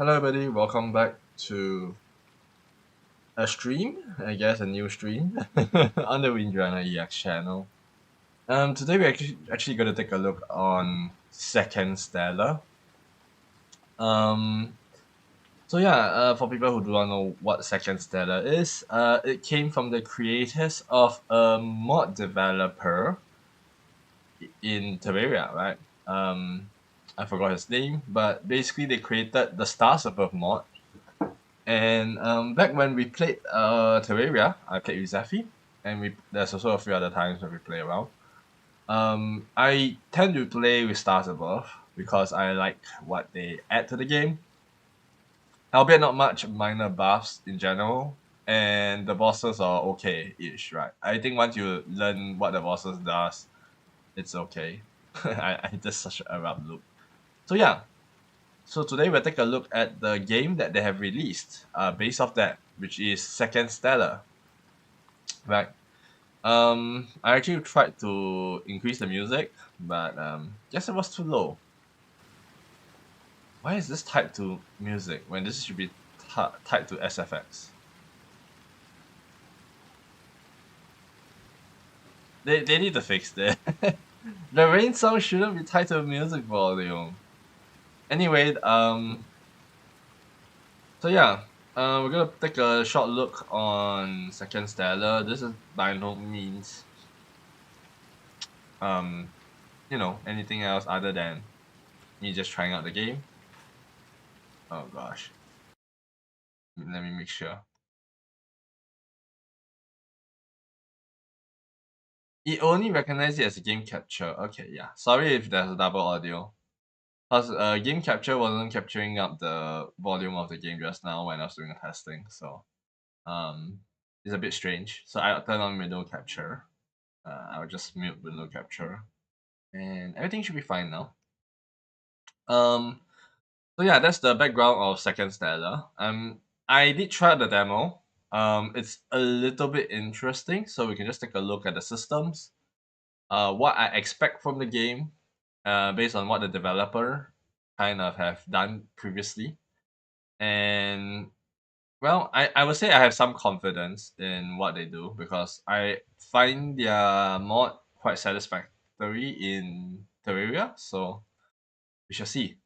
Hello, everybody. Welcome back to a stream. I guess a new stream on the Windrunner EX channel. Today we're actually going to take a look on Second Stellar. Um, for people who do not know what Second Stellar is, it came from the creators of a mod developer in Terraria, right? I forgot his name, but basically they created the Stars Above mod. And back when we played Terraria, I played with Zephy, and there's also a few other times when we play around. I tend to play with Stars Above because I like what they add to the game, albeit not much minor buffs in general, and the bosses are okay-ish, right? I think once you learn what the bosses does, it's okay. I just such a rub loop. So yeah, so today we'll take a look at the game that they have released based off that, which is Second Stellar. Right. I actually tried to increase the music, but guess it was too low. Why is this tied to music when this should be tied to SFX? They need to fix that. The rain sound shouldn't be tied to music volume. Anyway, so yeah, we're gonna take a short look on Second Stellar. This is by no means um anything else other than me just trying out the game. Oh gosh, let me make sure. It only recognizes it as a game capture. Okay, yeah. Sorry if there's a double audio. Plus, game capture wasn't capturing up the volume of the game just now when I was doing the testing, so um, it's a bit strange. So I turn on window capture. I'll just mute window capture, and everything should be fine now. Um, so yeah, that's the background of Second Stellar. I did try the demo. It's a little bit interesting, so we can just take a look at the systems. What I expect from the game, based on what the developer kind of have done previously. And well, I would say I have some confidence in what they do because I find their mod quite satisfactory in Terraria, so we shall see.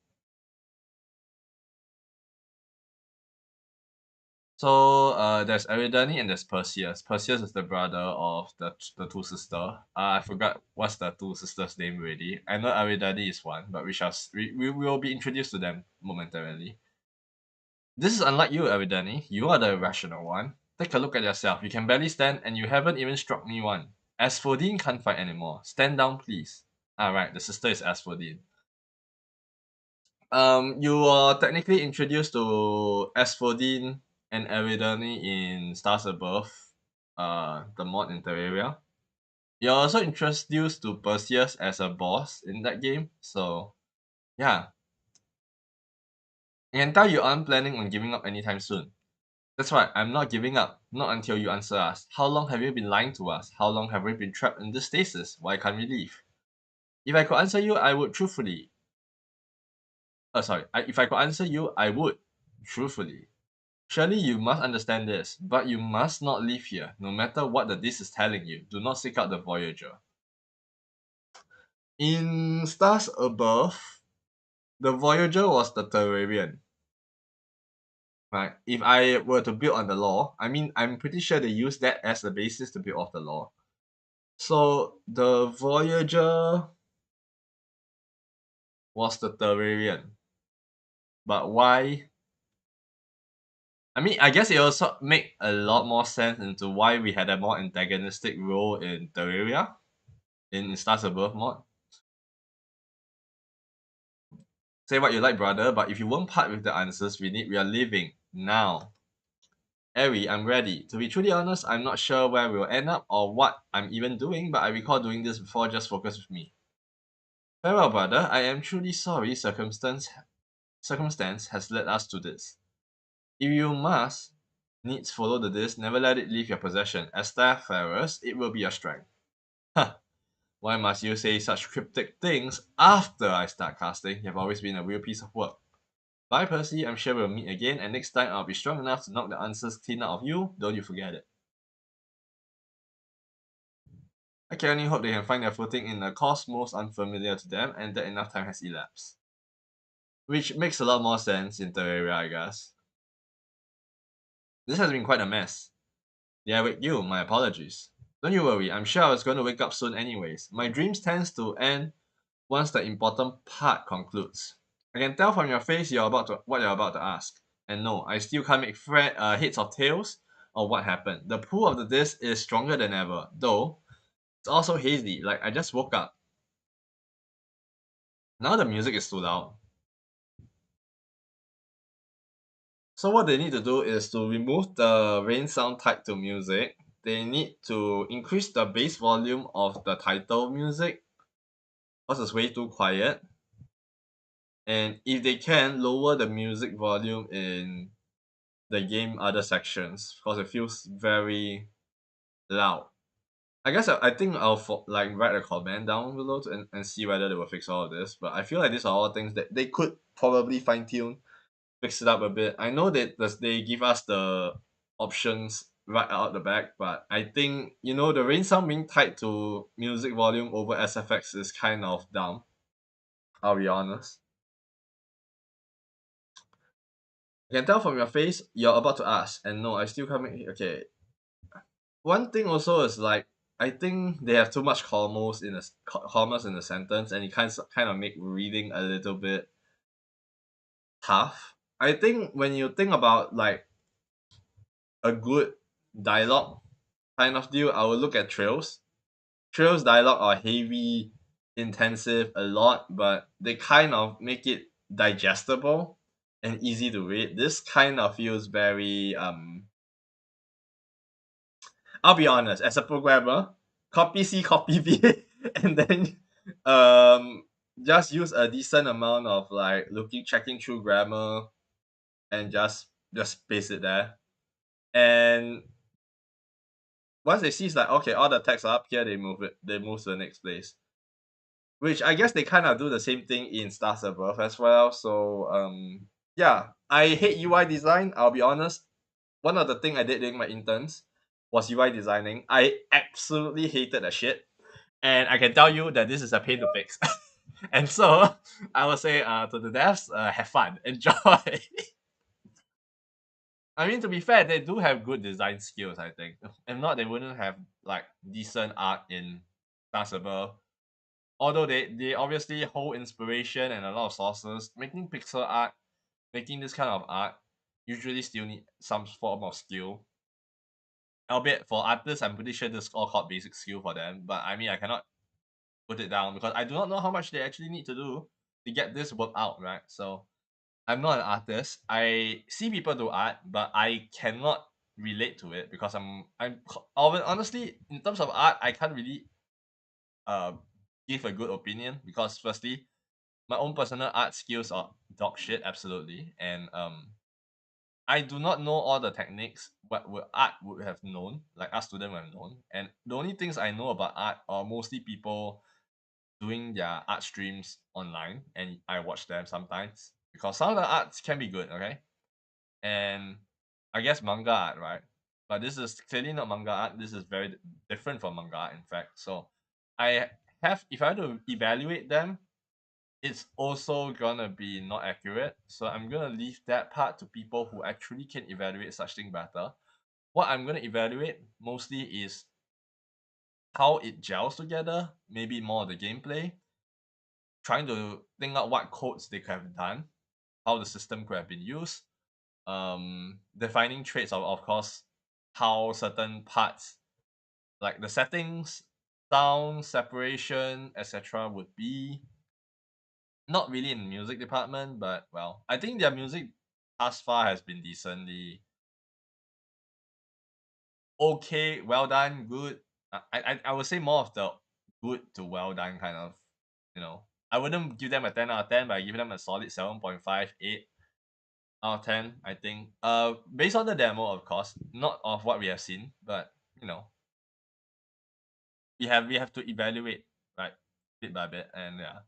So there's Eridani and there's Perseus. Perseus is the brother of the two sister. I forgot what's the two sisters' name already. I know Eridani is one, but we will be introduced to them momentarily. This is unlike you, Eridani. You are the rational one. Take a look at yourself. You can barely stand, and you haven't even struck me one. Asphodine can't fight anymore. Stand down, please. Right, the sister is Asphodine. You are technically introduced to Asphodine and Eridani in Stars Above, the mod in Terraria. You're also introduced to Perseus as a boss in that game, so yeah. I can tell you aren't planning on giving up anytime soon. That's right, I'm not giving up. Not until you answer us. How long have you been lying to us? How long have we been trapped in this stasis? Why can't we leave? If I could answer you, I would truthfully. If I could answer you, I would. Truthfully. Surely you must understand this, but you must not leave here, no matter what the disk is telling you. Do not seek out the Voyager. In Stars Above, the Voyager was the Terrarian. Right? If I were to build on the law, I mean, I'm pretty sure they use that as the basis to build off the law. So the Voyager was the Terrarian. But why? I mean, I guess it also make a lot more sense into why we had a more antagonistic role in Terraria, in Stars Above mod. Say what you like, brother, but if you won't part with the answers we are leaving now. Eri, I'm ready. To be truly honest, I'm not sure where we'll end up or what I'm even doing, but I recall doing this before. Just focus with me. Farewell, brother. I am truly sorry circumstance has led us to this. If you must needs follow the disc, never let it leave your possession. As Starfarers, it will be your strength. Huh. Why must you say such cryptic things after I start casting? You have always been a real piece of work. Bye, Percy. I'm sure we'll meet again, and next time I'll be strong enough to knock the answers clean out of you. Don't you forget it. I can only hope they can find their footing in a course most unfamiliar to them, and that enough time has elapsed. Which makes a lot more sense in Terraria, I guess. This has been quite a mess. Yeah, with you, my apologies. Don't you worry, I'm sure I was going to wake up soon anyways. My dreams tends to end once the important part concludes. I can tell from your face what you're about to ask. And no, I still can't make heads or tails of what happened. The pull of the disc is stronger than ever, though it's also hazy, like I just woke up. Now the music is too loud. So what they need to do is to remove the rain sound tied to music. They need to increase the bass volume of the title music because it's way too quiet. And if they can, lower the music volume in the game other sections because it feels very loud. I guess I think I'll like write a comment down below and see whether they will fix all of this. But I feel like these are all things that they could probably fine tune, fix it up a bit. I know that they give us the options right out the back, but I think the rain sound being tied to music volume over SFX is kind of dumb. I'll be honest. I can tell from your face you're about to ask, and no, I still can't make. Okay, one thing also is like I think they have too much commas in the sentence, and it kind of make reading a little bit tough. I think when you think about like a good dialogue kind of deal, I will look at Trails. Trails dialogue are heavy, intensive a lot, but they kind of make it digestible and easy to read. This kind of feels very I'll be honest, as a programmer, copy C, copy V, and then um just use a decent amount of like checking through grammar and just paste it there. And once they see it's like okay, all the text are up here, they move to the next place. Which I guess they kind of do the same thing in Stars Above as well. So yeah, I hate UI design. I'll be honest. One of the thing I did during my interns was UI designing. I absolutely hated that shit, and I can tell you that this is a pain to fix. And so I would say to the devs, have fun, enjoy. I mean, to be fair, they do have good design skills. I think, if not, they wouldn't have like decent art in Stars Above. Although they obviously hold inspiration and a lot of sources, making pixel art, making this kind of art, usually still need some form of skill. Albeit for artists, I'm pretty sure this is all called basic skill for them. But I mean, I cannot put it down because I do not know how much they actually need to do to get this work out, right? So I'm not an artist. I see people do art, but I cannot relate to it because honestly, in terms of art, I can't really uh give a good opinion because firstly, my own personal art skills are dog shit, absolutely, and I do not know all the techniques what would art would have known, like art student would have known, and the only things I know about art are mostly people doing their art streams online, and I watch them sometimes because some of the arts can be good, okay, and I guess manga art, right? But this is clearly not manga art. This is very different from manga art, in fact. So I if I had to evaluate them, it's also gonna be not accurate. So I'm gonna leave that part to people who actually can evaluate such thing better. What I'm gonna evaluate mostly is how it gels together, maybe more of the gameplay, trying to think out what codes they could have done, how the system could have been used, defining traits of course, how certain parts like the settings, sound, separation, etc. would be, not really in the music department, but well, I think their music thus far has been decently okay, well done, good. I would say more of the good to well done kind of, I wouldn't give them a 10 out of 10, but I give them a solid 7.58 out of 10, I think. Based on the demo, of course, not of what we have seen, but you know, we have to evaluate, right, bit by bit, and yeah.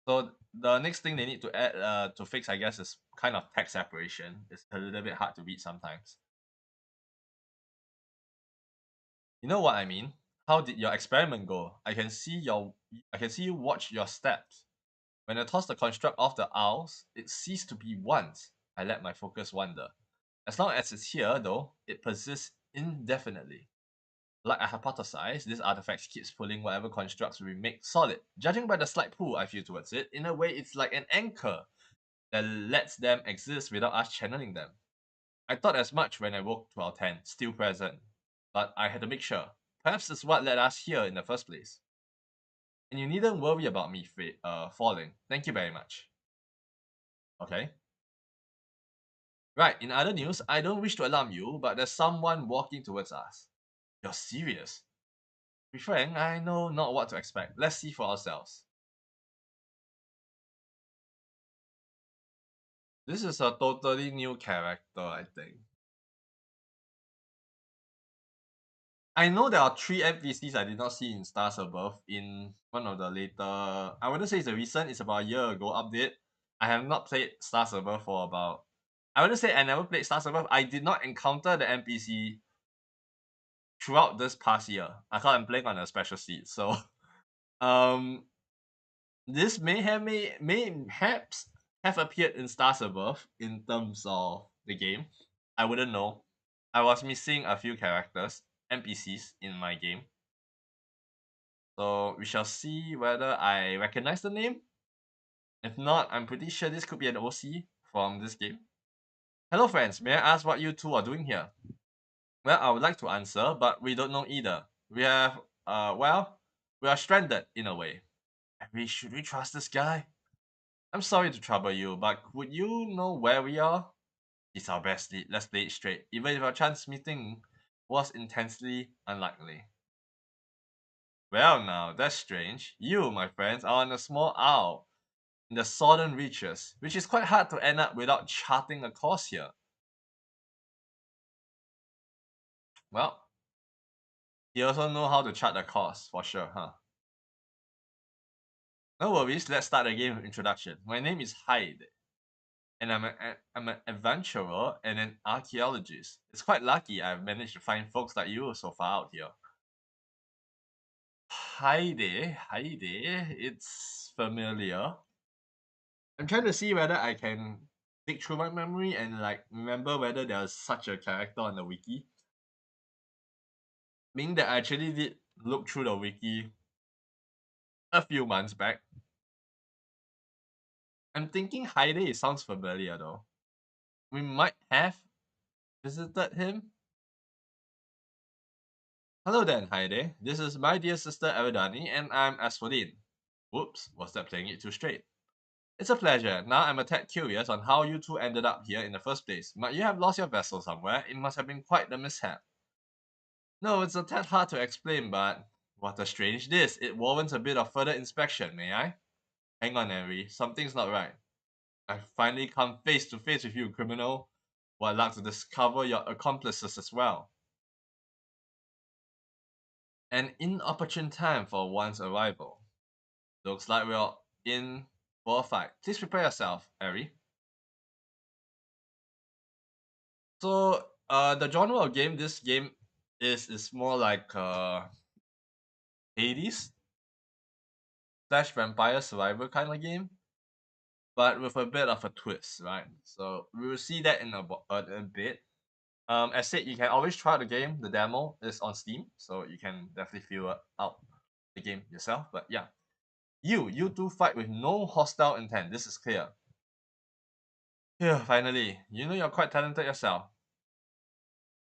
So the next thing they need to add to fix, I guess, is kind of text separation. It's a little bit hard to read sometimes. You know what I mean? How did your experiment go? I can see you watch your steps. When I toss the construct off the owls, it ceased to be once. I let my focus wander. As long as it's here, though, it persists indefinitely. Like I hypothesized, this artifact keeps pulling whatever constructs we make solid. Judging by the slight pull I feel towards it, in a way it's like an anchor that lets them exist without us channeling them. I thought as much when I woke to our tent, still present. But I had to make sure. Perhaps it's what led us here in the first place. And you needn't worry about me falling. Thank you very much. Okay? Right, in other news, I don't wish to alarm you, but there's someone walking towards us. You're serious? To be frank, I know not what to expect. Let's see for ourselves. This is a totally new character, I think. I know there are 3 NPCs I did not see in Stars Above in one of the later. I wouldn't say it's a recent, it's about a year ago update. I have not played Stars Above for about. I wouldn't say I never played Stars Above. I did not encounter the NPC throughout this past year. I thought I'm playing on a special seat, so um this may perhaps have appeared in Stars Above in terms of the game. I wouldn't know. I was missing a few characters, NPCs in my game. So we shall see whether I recognize the name. If not, I'm pretty sure this could be an OC from this game. Hello friends, may I ask what you two are doing here? Well, I would like to answer, but we don't know either. We have, we are stranded in a way. Should we trust this guy? I'm sorry to trouble you, but would you know where we are? It's our best lead, let's play it straight, even if our chance meeting was intensely unlikely. Well now, that's strange. You, my friends, are on a small isle in the southern reaches, which is quite hard to end up without charting a course here. Well, you also know how to chart a course, for sure, huh? No worries, let's start the game with introduction. My name is Hyde, and I'm an adventurer and an archaeologist. It's quite lucky I've managed to find folks like you so far out here. Heide, it's familiar. I'm trying to see whether I can dig through my memory and like remember whether there's such a character on the wiki. Meaning that I actually did look through the wiki a few months back. I'm thinking Heide sounds familiar though. We might have visited him. Hello then, Heide. This is my dear sister Eridani, and I'm Asphodine. Whoops, was that playing it too straight? It's a pleasure. Now I'm a tad curious on how you two ended up here in the first place. Might you have lost your vessel somewhere? It must have been quite the mishap. No, it's a tad hard to explain, but what a strange dish. It warrants a bit of further inspection, may I? Hang on, Henry. Something's not right. I've finally come face to face with you, criminal. What luck to discover your accomplices as well. An inopportune time for one's arrival. Looks like we're in for a fight. Please prepare yourself, Harry. So, the genre of game this game is more like Hades slash vampire survivor kind of game, but with a bit of a twist, right? So we will see that in a bit. As said, you can always try the game. The demo is on Steam, so you can definitely feel out the game yourself. But yeah, you two fight with no hostile intent. This is clear. Here, finally, you know you're quite talented yourself.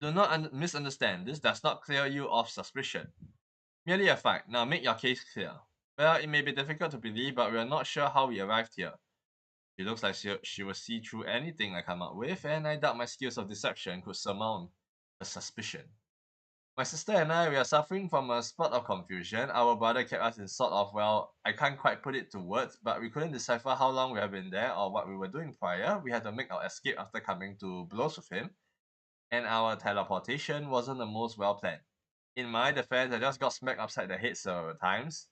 Do not misunderstand. This does not clear you of suspicion. Merely a fact. Now make your case clear. Well, it may be difficult to believe, but we are not sure how we arrived here. She looks like she will see through anything I come up with, and I doubt my skills of deception could surmount a suspicion. My sister and I, we are suffering from a spot of confusion. Our brother kept us in sort of, well, I can't quite put it to words, but we couldn't decipher how long we have been there or what we were doing prior. We had to make our escape after coming to blows with him, and our teleportation wasn't the most well planned. In my defense, I just got smacked upside the head several times.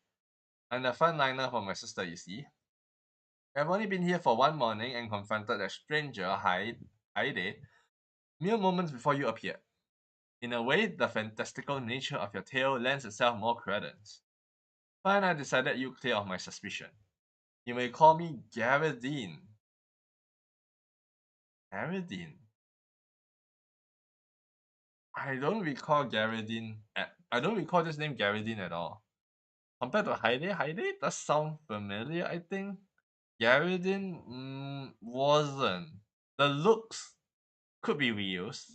I'm the frontliner for my sister, you see. I've only been here for one morning and confronted a stranger, Haide, mere moments before you appeared. In a way, the fantastical nature of your tale lends itself more credence. Fine, I decided you clear of my suspicion. You may call me Garradine. Garradine? I don't recall this name Garradine at all. Compared to Haide does sound familiar, I think. Garradine wasn't. The looks could be reused.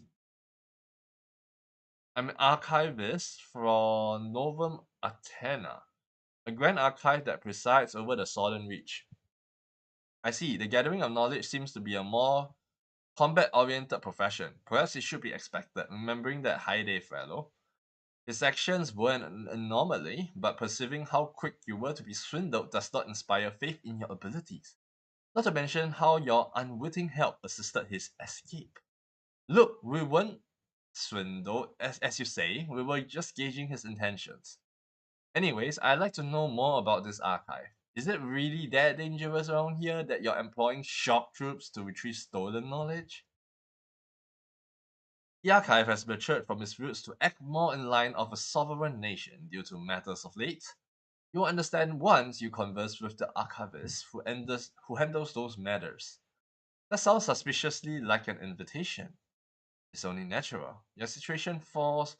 I'm an archivist from Novum Athena, a grand archive that presides over the Southern Reach. I see, the gathering of knowledge seems to be a more combat-oriented profession. Perhaps it should be expected, remembering that Haide fellow. His actions were an anomaly, but perceiving how quick you were to be swindled does not inspire faith in your abilities. Not to mention how your unwitting help assisted his escape. Look, we weren't swindled, as you say, we were just gauging his intentions. Anyways, I'd like to know more about this archive. Is it really that dangerous around here that you're employing shock troops to retrieve stolen knowledge? The archive has matured from its roots to act more in line of a sovereign nation due to matters of late. You'll understand once you converse with the archivist who handles those matters. That sounds suspiciously like an invitation. It's only natural. Your situation falls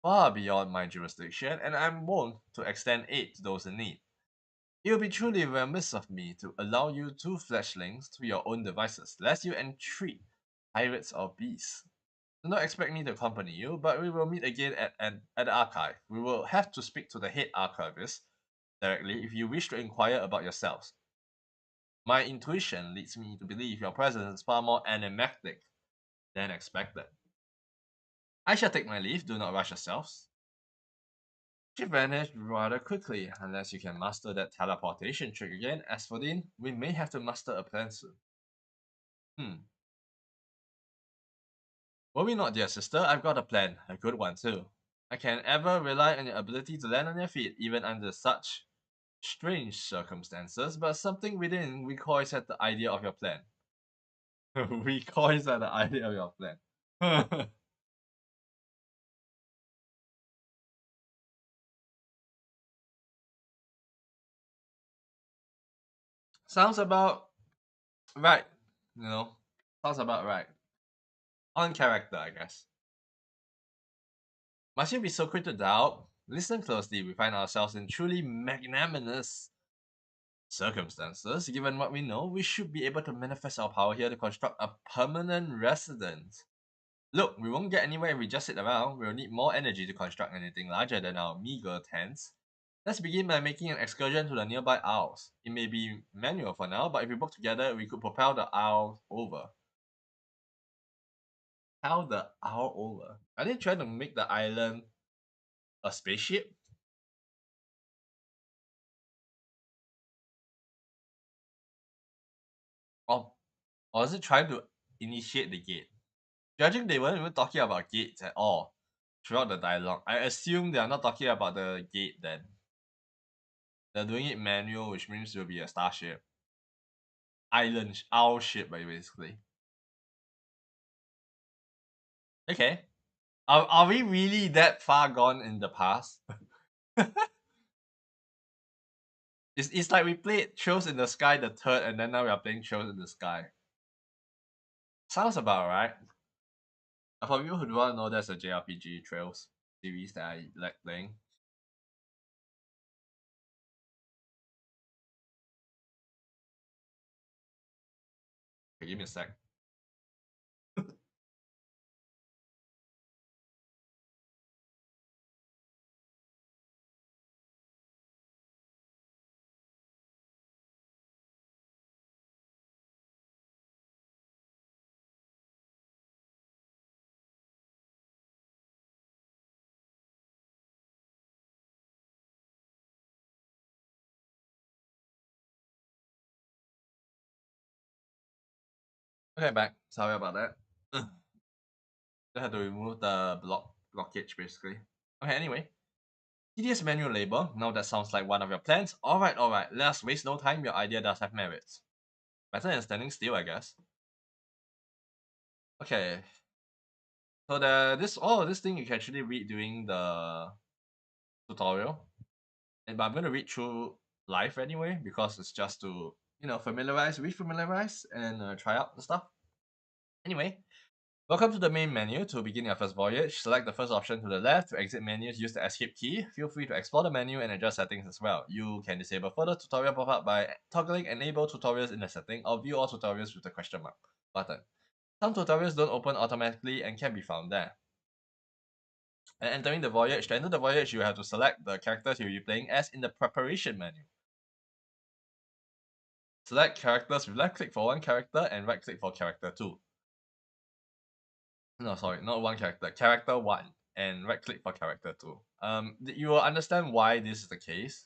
far beyond my jurisdiction, and I'm wont to extend aid to those in need. It would be truly remiss of me to allow you two fledglings to your own devices, lest you entreat pirates or beasts. Do not expect me to accompany you, but we will meet again at the archive. We will have to speak to the head archivist directly if you wish to inquire about yourselves. My intuition leads me to believe your presence is far more enigmatic than expected. I shall take my leave, do not rush yourselves. She vanished rather quickly, unless you can master that teleportation trick again. As for Dean, we may have to master a plan soon. Hmm. Worry not, dear sister, I've got a plan, a good one too. I can ever rely on your ability to land on your feet, even under such strange circumstances, but something within recoils at the idea of your plan. Recoils at the idea of your plan. Sounds about right, you know. Sounds about right. On character, I guess. Must you be so quick to doubt? Listen closely, we find ourselves in truly magnanimous circumstances. Given what we know, we should be able to manifest our power here to construct a permanent residence. Look, we won't get anywhere if we just sit around. We'll need more energy to construct anything larger than our meager tents. Let's begin by making an excursion to the nearby isles. It may be manual for now, but if we work together, we could propel the isle over. How the isle over? Are they trying to make the island a spaceship? Or, or is it trying to initiate the gate? Judging they weren't even talking about gates at all throughout the dialogue. I assume they are not talking about the gate then. They're doing it manual, which means it will be a starship. Owl ship, basically. Okay. Are we really that far gone in the past? It's like we played Trails in the Sky the third, and then now we are playing Trails in the Sky. Sounds about right. For people who do not know, there's a JRPG Trails series that I like playing. Okay, give me a sec. Okay, back. Sorry about that. I had to remove the blockage basically. Okay, anyway. Tedious manual labor. Now that sounds like one of your plans. Alright, let's waste no time. Your idea does have merits. Better than standing still, I guess. Okay. So this thing you can actually read during the tutorial. But I'm gonna read through live anyway because it's just to familiarize and try out the stuff. Anyway, welcome to the main menu. To begin your first voyage, select the first option to the left. To exit menus, use the escape key. Feel free to explore the menu and adjust settings as well. You can disable further tutorial pop-up by toggling enable tutorials in the setting or view all tutorials with the question mark button. Some tutorials don't open automatically and can be found there. And entering the voyage, to enter the voyage, you have to select the characters you'll be playing as in the preparation menu. Select characters with left click for one character and right click for character 2. No, sorry, not one character. Character 1 and right click for character 2. You will understand why this is the case.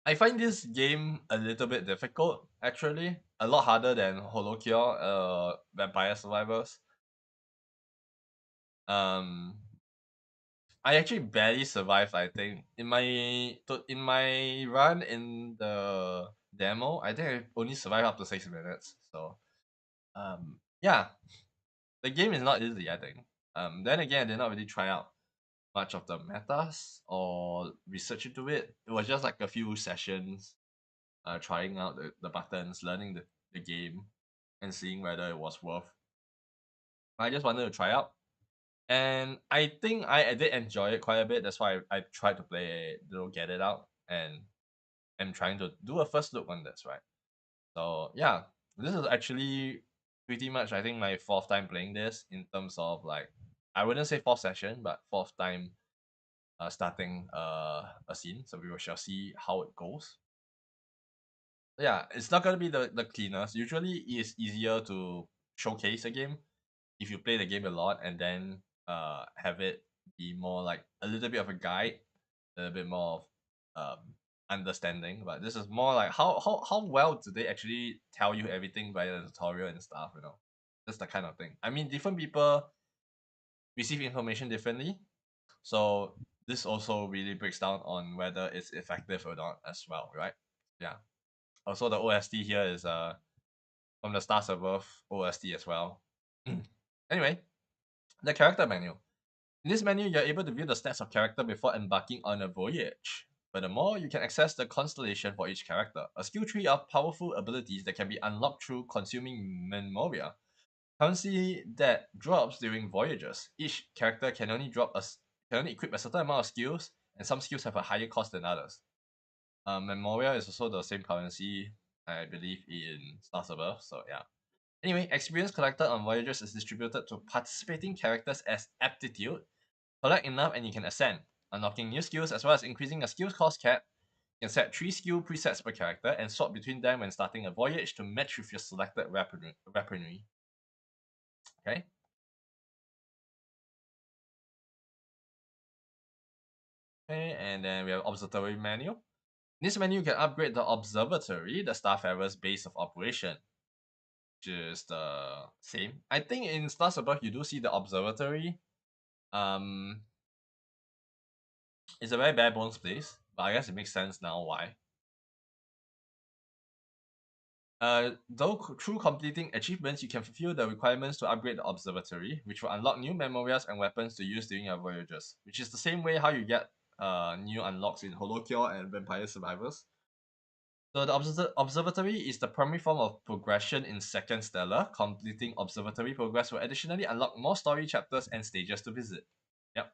I find this game a little bit difficult, actually. A lot harder than Holocure, Vampire Survivors. Um, I actually barely survived, I think. In my run in the demo, I think I only survived up to 6 minutes. So, yeah. The game is not easy, I think. Then again, I did not really try out much of the metas or research into it. It was just like a few sessions, trying out the buttons, learning the game, and seeing whether it was worth. I just wanted to try out, and I think I did enjoy it quite a bit. That's why I tried to play, get it out, and I'm trying to do a first look on this, right? So yeah, this is actually pretty much I think my fourth time playing this in terms of like I wouldn't say fourth session, but fourth time starting a scene. So we shall see how it goes. Yeah, it's not gonna be the cleanest. Usually it's easier to showcase a game if you play the game a lot and then have it be more like a little bit of a guide, a little bit more of understanding. But this is more like how well do they actually tell you everything via the tutorial and stuff, That's the kind of thing. I mean, different people receive information differently. So this also really breaks down on whether it's effective or not as well, right? Yeah. Also the OST here is from the Stars Above OST as well. Anyway, the character menu. In this menu, you're able to view the stats of character before embarking on a voyage. Furthermore, you can access the constellation for each character, a skill tree of powerful abilities that can be unlocked through consuming Memoria. Currency that drops during voyages. Each character can only equip a certain amount of skills, and some skills have a higher cost than others. Memoria is also the same currency, I believe, in Stars Above, so yeah. Anyway, experience collected on voyages is distributed to participating characters as aptitude. Collect enough and you can ascend, unlocking new skills as well as increasing a skills cost cap. You can set 3 skill presets per character and swap between them when starting a voyage to match with your selected weaponry. Okay? Okay, and then we have observatory menu. In this menu, you can upgrade the observatory, the Starfarer's base of operation, which is the same. I think in Stars Above, you do see the observatory. Um, it's a very bare bones place, but I guess it makes sense now why. Through completing achievements, you can fulfill the requirements to upgrade the observatory, which will unlock new memorias and weapons to use during your voyages, which is the same way how you get new unlocks in Holocure and Vampire Survivors. So the observatory is the primary form of progression in Second Stellar. Completing observatory progress will additionally unlock more story chapters and stages to visit. Yep.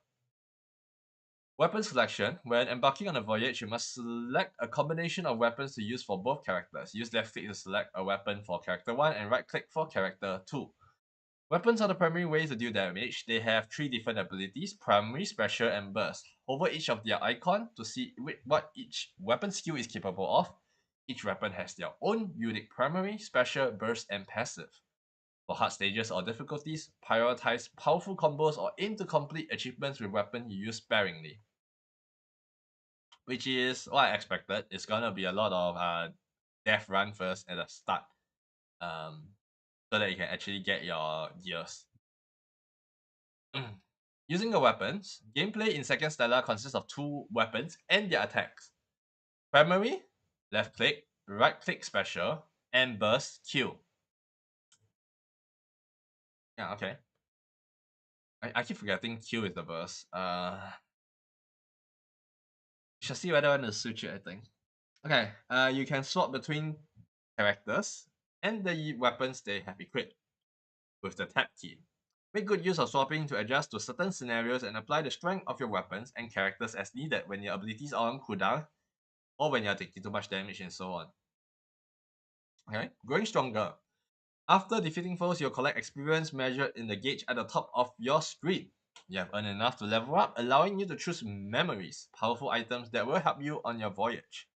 Weapon selection. When embarking on a voyage, you must select a combination of weapons to use for both characters. Use left click to select a weapon for character 1 and right click for character 2. Weapons are the primary ways to deal damage. They have 3 different abilities: primary, special, and burst. Hover each of their icon to see what each weapon skill is capable of. Each weapon has their own unique primary, special, burst, and passive. For hard stages or difficulties, prioritize powerful combos or aim to complete achievements with weapons you use sparingly. Which is what I expected. It's gonna be a lot of death run first at the start, so that you can actually get your gears. Using the weapons, gameplay in Second Stellar consists of 2 weapons and their attacks. Primary, left click, right click special, and burst Q. Yeah, okay. I keep forgetting Q is the burst. We shall see whether I want to switch it, I think. Okay, you can swap between characters and the weapons they have equipped with the tab key. Make good use of swapping to adjust to certain scenarios and apply the strength of your weapons and characters as needed when your abilities are on cooldown or when you're taking too much damage and so on. Okay, growing stronger. After defeating foes, you'll collect experience measured in the gauge at the top of your screen. You have earned enough to level up, allowing you to choose memories, powerful items that will help you on your voyage.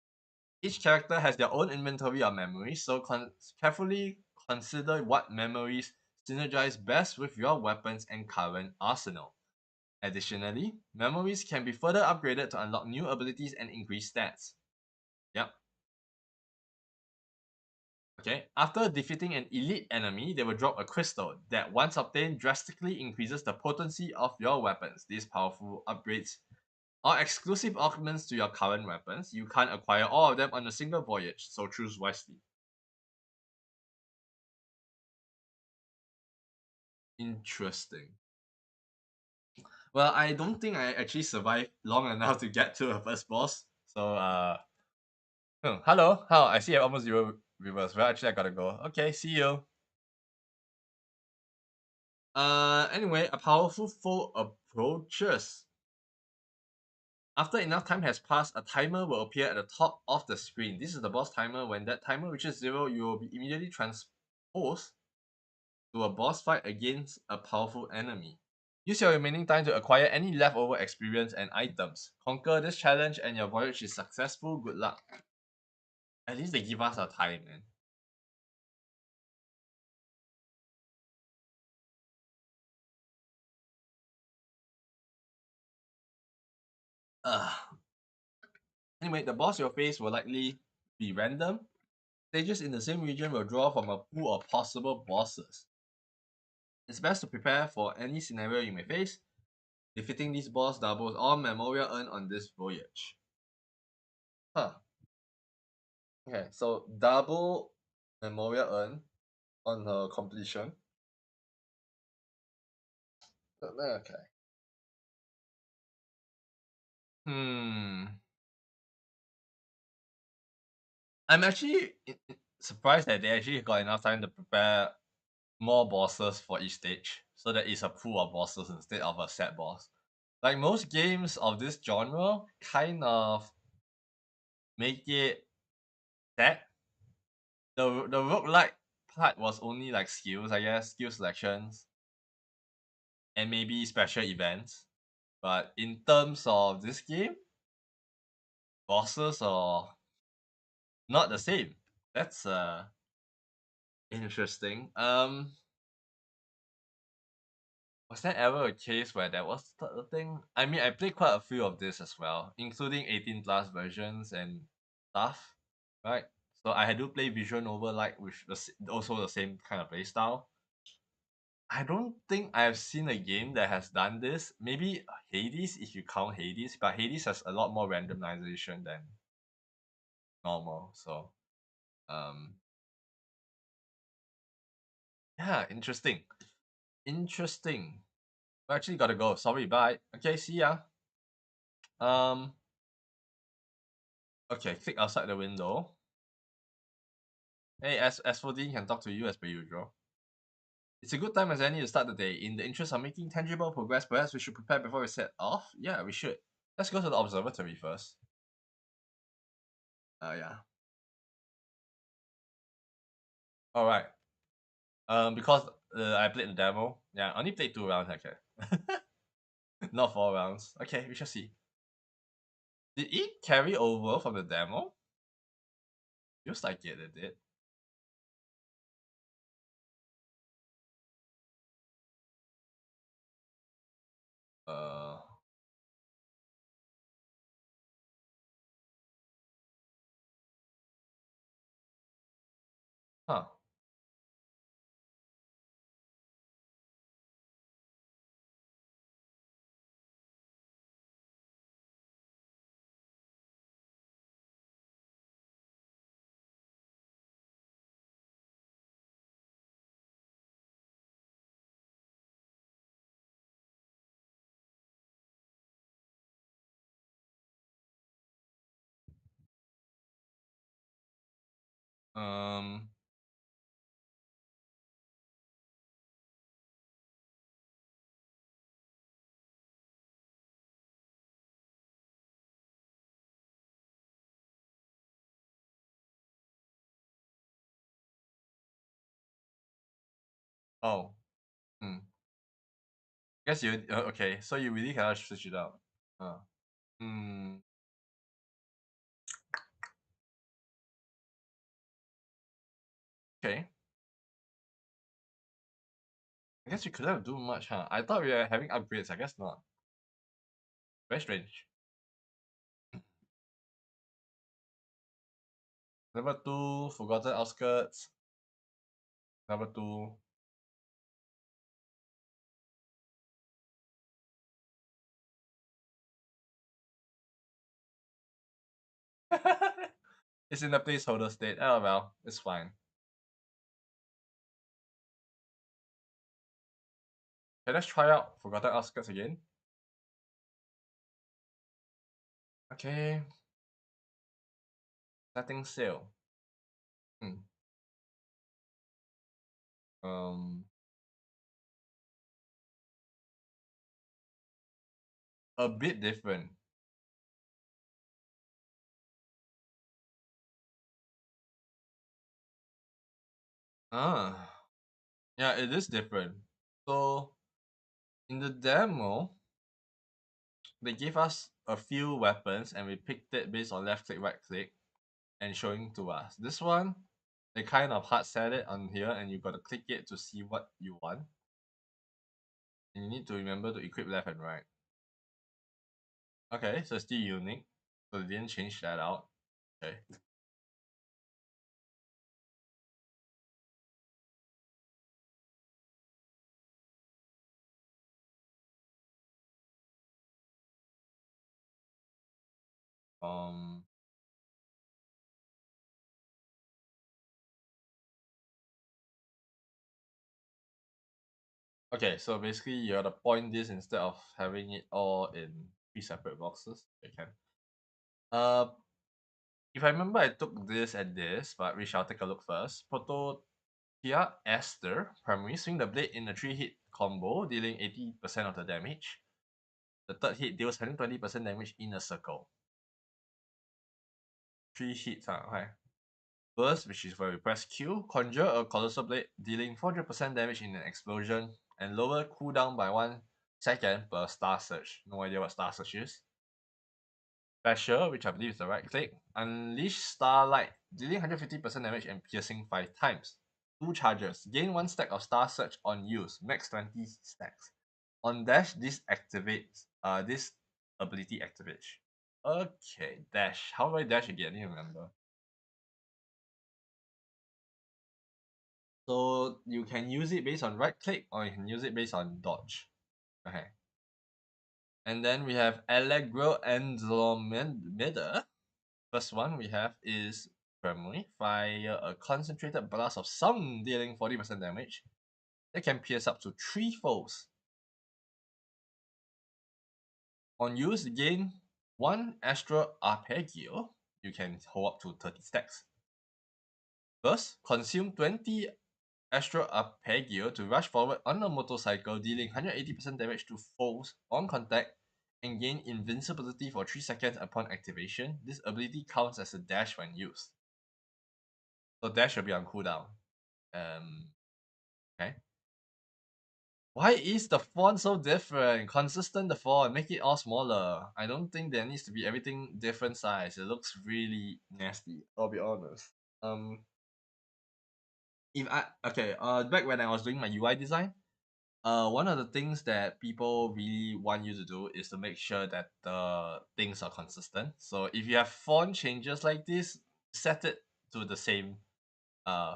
Each character has their own inventory of memories, so carefully consider what memories synergize best with your weapons and current arsenal. Additionally, memories can be further upgraded to unlock new abilities and increase stats. Yep. Okay, after defeating an elite enemy, they will drop a crystal that, once obtained, drastically increases the potency of your weapons. These powerful upgrades are exclusive augments to your current weapons. You can't acquire all of them on a single voyage, so choose wisely. Interesting. Well, I don't think I actually survived long enough to get to a first boss. So, hello, how? I see I almost zero viewers. Well, actually, I gotta go. Okay, see you. Anyway, a powerful foe approaches. After enough time has passed, a timer will appear at the top of the screen. This is the boss timer. When that timer reaches 0, you will be immediately transposed to a boss fight against a powerful enemy. Use your remaining time to acquire any leftover experience and items. Conquer this challenge and your voyage is successful. Good luck. At least they give us a time, man. Ugh. Anyway, the boss you'll face will likely be random. Stages in the same region will draw from a pool of possible bosses. It's best to prepare for any scenario you may face. Defeating these boss doubles all memorial earned on this voyage. Huh. Okay, so double memorial earned on her completion. Okay. Hmm. I'm actually surprised that they actually got enough time to prepare more bosses for each stage, so that it's a pool of bosses instead of a set boss. Like most games of this genre, kind of make it set. The roguelike part was only like skills, I guess, skill selections, and maybe special events. But in terms of this game, bosses are not the same. That's interesting. Was there ever a case where that was the thing? I mean, I played quite a few of this as well, including 18 plus versions and stuff, right? So I do play Visual Novel like with also the same kind of play style. I don't think I've seen a game that has done this. Maybe Hades, if you count Hades, but Hades has a lot more randomization than normal. So, um, yeah, interesting, interesting. I actually gotta go. Sorry, bye. Okay, see ya. Um, okay, click outside the window. Hey, S14 can talk to you as per usual. It's a good time as any to start the day. In the interest of making tangible progress, perhaps we should prepare before we set off? Yeah, we should. Let's go to the observatory first. Yeah. Alright. Because I played the demo. Yeah, I only played 2 rounds actually. Not 4 rounds. Okay, we shall see. Did it carry over from the demo? Feels like it did. Uh, huh. Um. Oh. Hmm. Guess you. Okay. So you really cannot switch it out. Hmm. Okay. I guess you couldn't do much, huh? I thought we were having upgrades. I guess not. Very strange. Number two, Forgotten Outskirts. Number two. It's in the placeholder state. Oh well, it's fine. Okay, let's try out Forgotten Outskirts again. Okay, setting sail. Hmm. Um, a bit different. Ah, yeah, it is different. So in the demo, they gave us a few weapons and we picked it based on left click, right click, and showing to us. This one, they kind of hard set it on here and you got to click it to see what you want. And you need to remember to equip left and right. Okay, so it's still unique. So they didn't change that out. Okay. Um okay, so basically you have to point this instead of having it all in three separate boxes. Okay, can. Uh if I remember I took this and this, but we shall take a look first. Prototia Esther, primary, swing the blade in a 3-hit combo, dealing 80% of the damage. The third hit deals 120% damage in a circle. 3 hits, okay. Burst, which is where we press Q, conjure a Colossal Blade, dealing 400% damage in an explosion, and lower cooldown by 1 second per Star Search. No idea what Star Search is. Special, which I believe is the right click, unleash Starlight, dealing 150% damage and piercing 5 times. 2 charges, gain 1 stack of Star Search on use, max 20 stacks. On dash, this activates, this ability activates. Okay, dash. How do I dash again? I don't remember. So you can use it based on right click or you can use it based on dodge. Okay. And then we have Allegro Andromeda. First one we have is Primary. Fire a concentrated blast of sound dealing 40% damage. It can pierce up to 3 foes. On use, gain 1 Astral Arpeggio. You can hold up to 30 stacks. First, consume 20 Astral Arpeggio to rush forward on a motorcycle, dealing 180% damage to foes on contact and gain invincibility for 3 seconds upon activation. This ability counts as a dash when used. So dash will be on cooldown. Okay. Why is the font so different? Consistent the font, make it all smaller. I don't think there needs to be everything different size. It looks really nasty, I'll be honest. If I okay, back when I was doing my UI design, one of the things that people really want you to do is to make sure that the things are consistent. So if you have font changes like this, set it to the same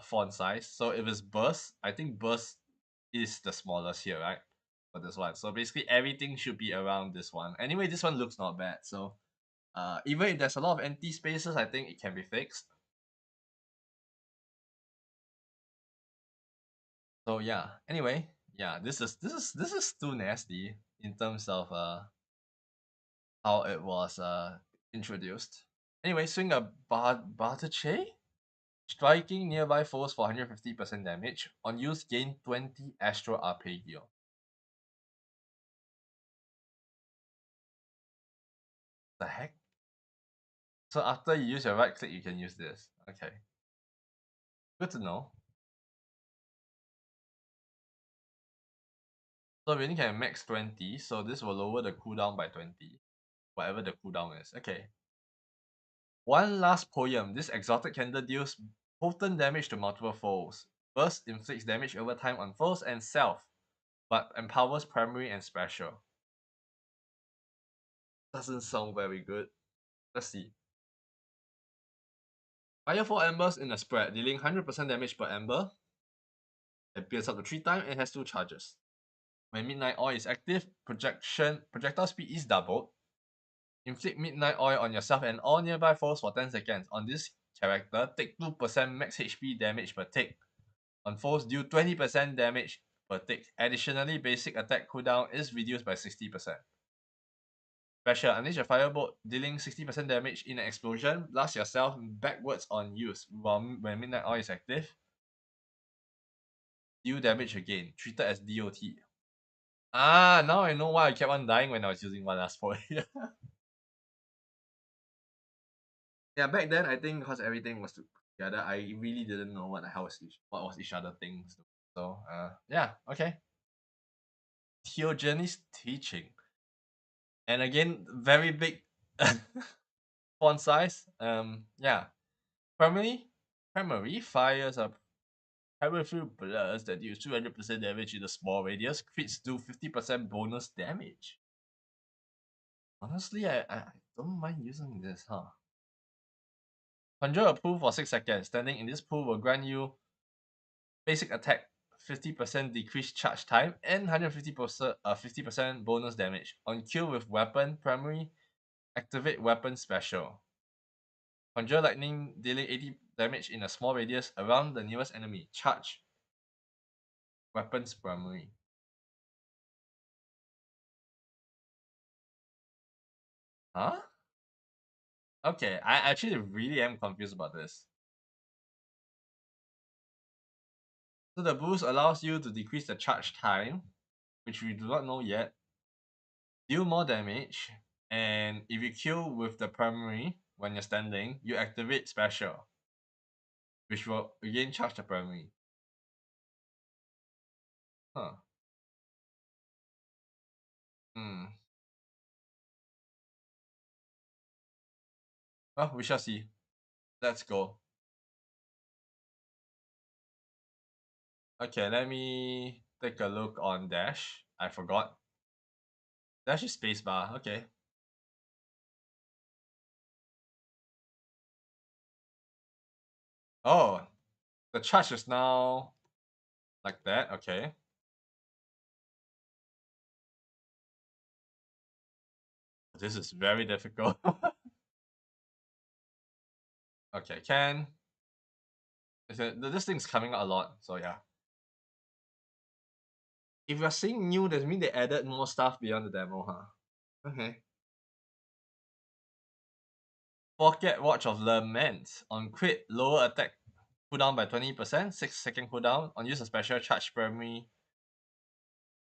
font size. So if it's burst, I think burst is the smallest here, right? For this one. So basically everything should be around this one. Anyway, this one looks not bad. So even if there's a lot of empty spaces, I think it can be fixed. So yeah. Anyway, yeah, this is too nasty in terms of how it was introduced. Anyway, swing a Bardache? Striking nearby foes for 150% damage. On use, gain 20 Astral Arpeggio. The heck? So after you use your right click, you can use this. Okay. Good to know. So we only can max 20, so this will lower the cooldown by 20. Whatever the cooldown is. Okay. One last poem. This exotic candle deals potent damage to multiple foes. Burst inflicts damage over time on foes and self, but empowers primary and special. Doesn't sound very good. Let's see. Fire 4 embers in a spread, dealing 100% damage per ember. It builds up to 3 times and has 2 charges. When Midnight Oil is active, projectile speed is doubled. Inflict Midnight Oil on yourself and all nearby foes for 10 seconds. On this character, take 2% max HP damage per tick. On foes, deal 20% damage per tick. Additionally, basic attack cooldown is reduced by 60%. Special, unleash a firebolt, dealing 60% damage in an explosion. Blast yourself backwards on use. When Midnight Oil is active, deal damage again, treated as DOT. Ah, now I know why I kept on dying when I was using one last point. Yeah, back then I think because everything was together, I really didn't know what the hell was what was each other things. So yeah, okay. Theogenes teaching. And again, very big font size. Yeah. Primary fires are powerful blurs that deal 200% damage in a small radius. Crits do 50% bonus damage. Honestly, I don't mind using this, huh? Conjure a pool for 6 seconds. Standing in this pool will grant you basic attack 50% decreased charge time and 50% bonus damage. On kill with weapon primary, activate weapon special. Conjure lightning, dealing 80 damage in a small radius around the nearest enemy. Charge weapons primary. Huh? Okay, I actually really am confused about this. So the boost allows you to decrease the charge time, which we do not know yet, deal more damage, and if you kill with the primary when you're standing, you activate special, which will again charge the primary. Huh. Hmm. Well, we shall see. Let's go. Okay, let me take a look on dash. I forgot. Dash is spacebar. Okay. Oh, the charge is now like that. Okay. This is very difficult. Okay, can. This thing's coming out a lot, so yeah. If you're saying new, that means they added more stuff beyond the demo, huh? Okay. Pocket Watch of Lament. On crit, lower attack cooldown by 20%, 6-second cooldown. On use a special charge primary,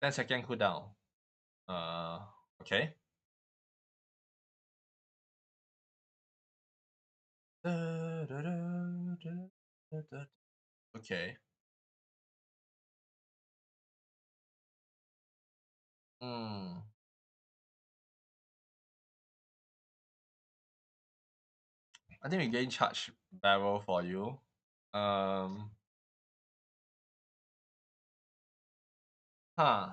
10-second cooldown. Okay. Okay. Hmm. I think we gain charge barrel for you. Um. Huh.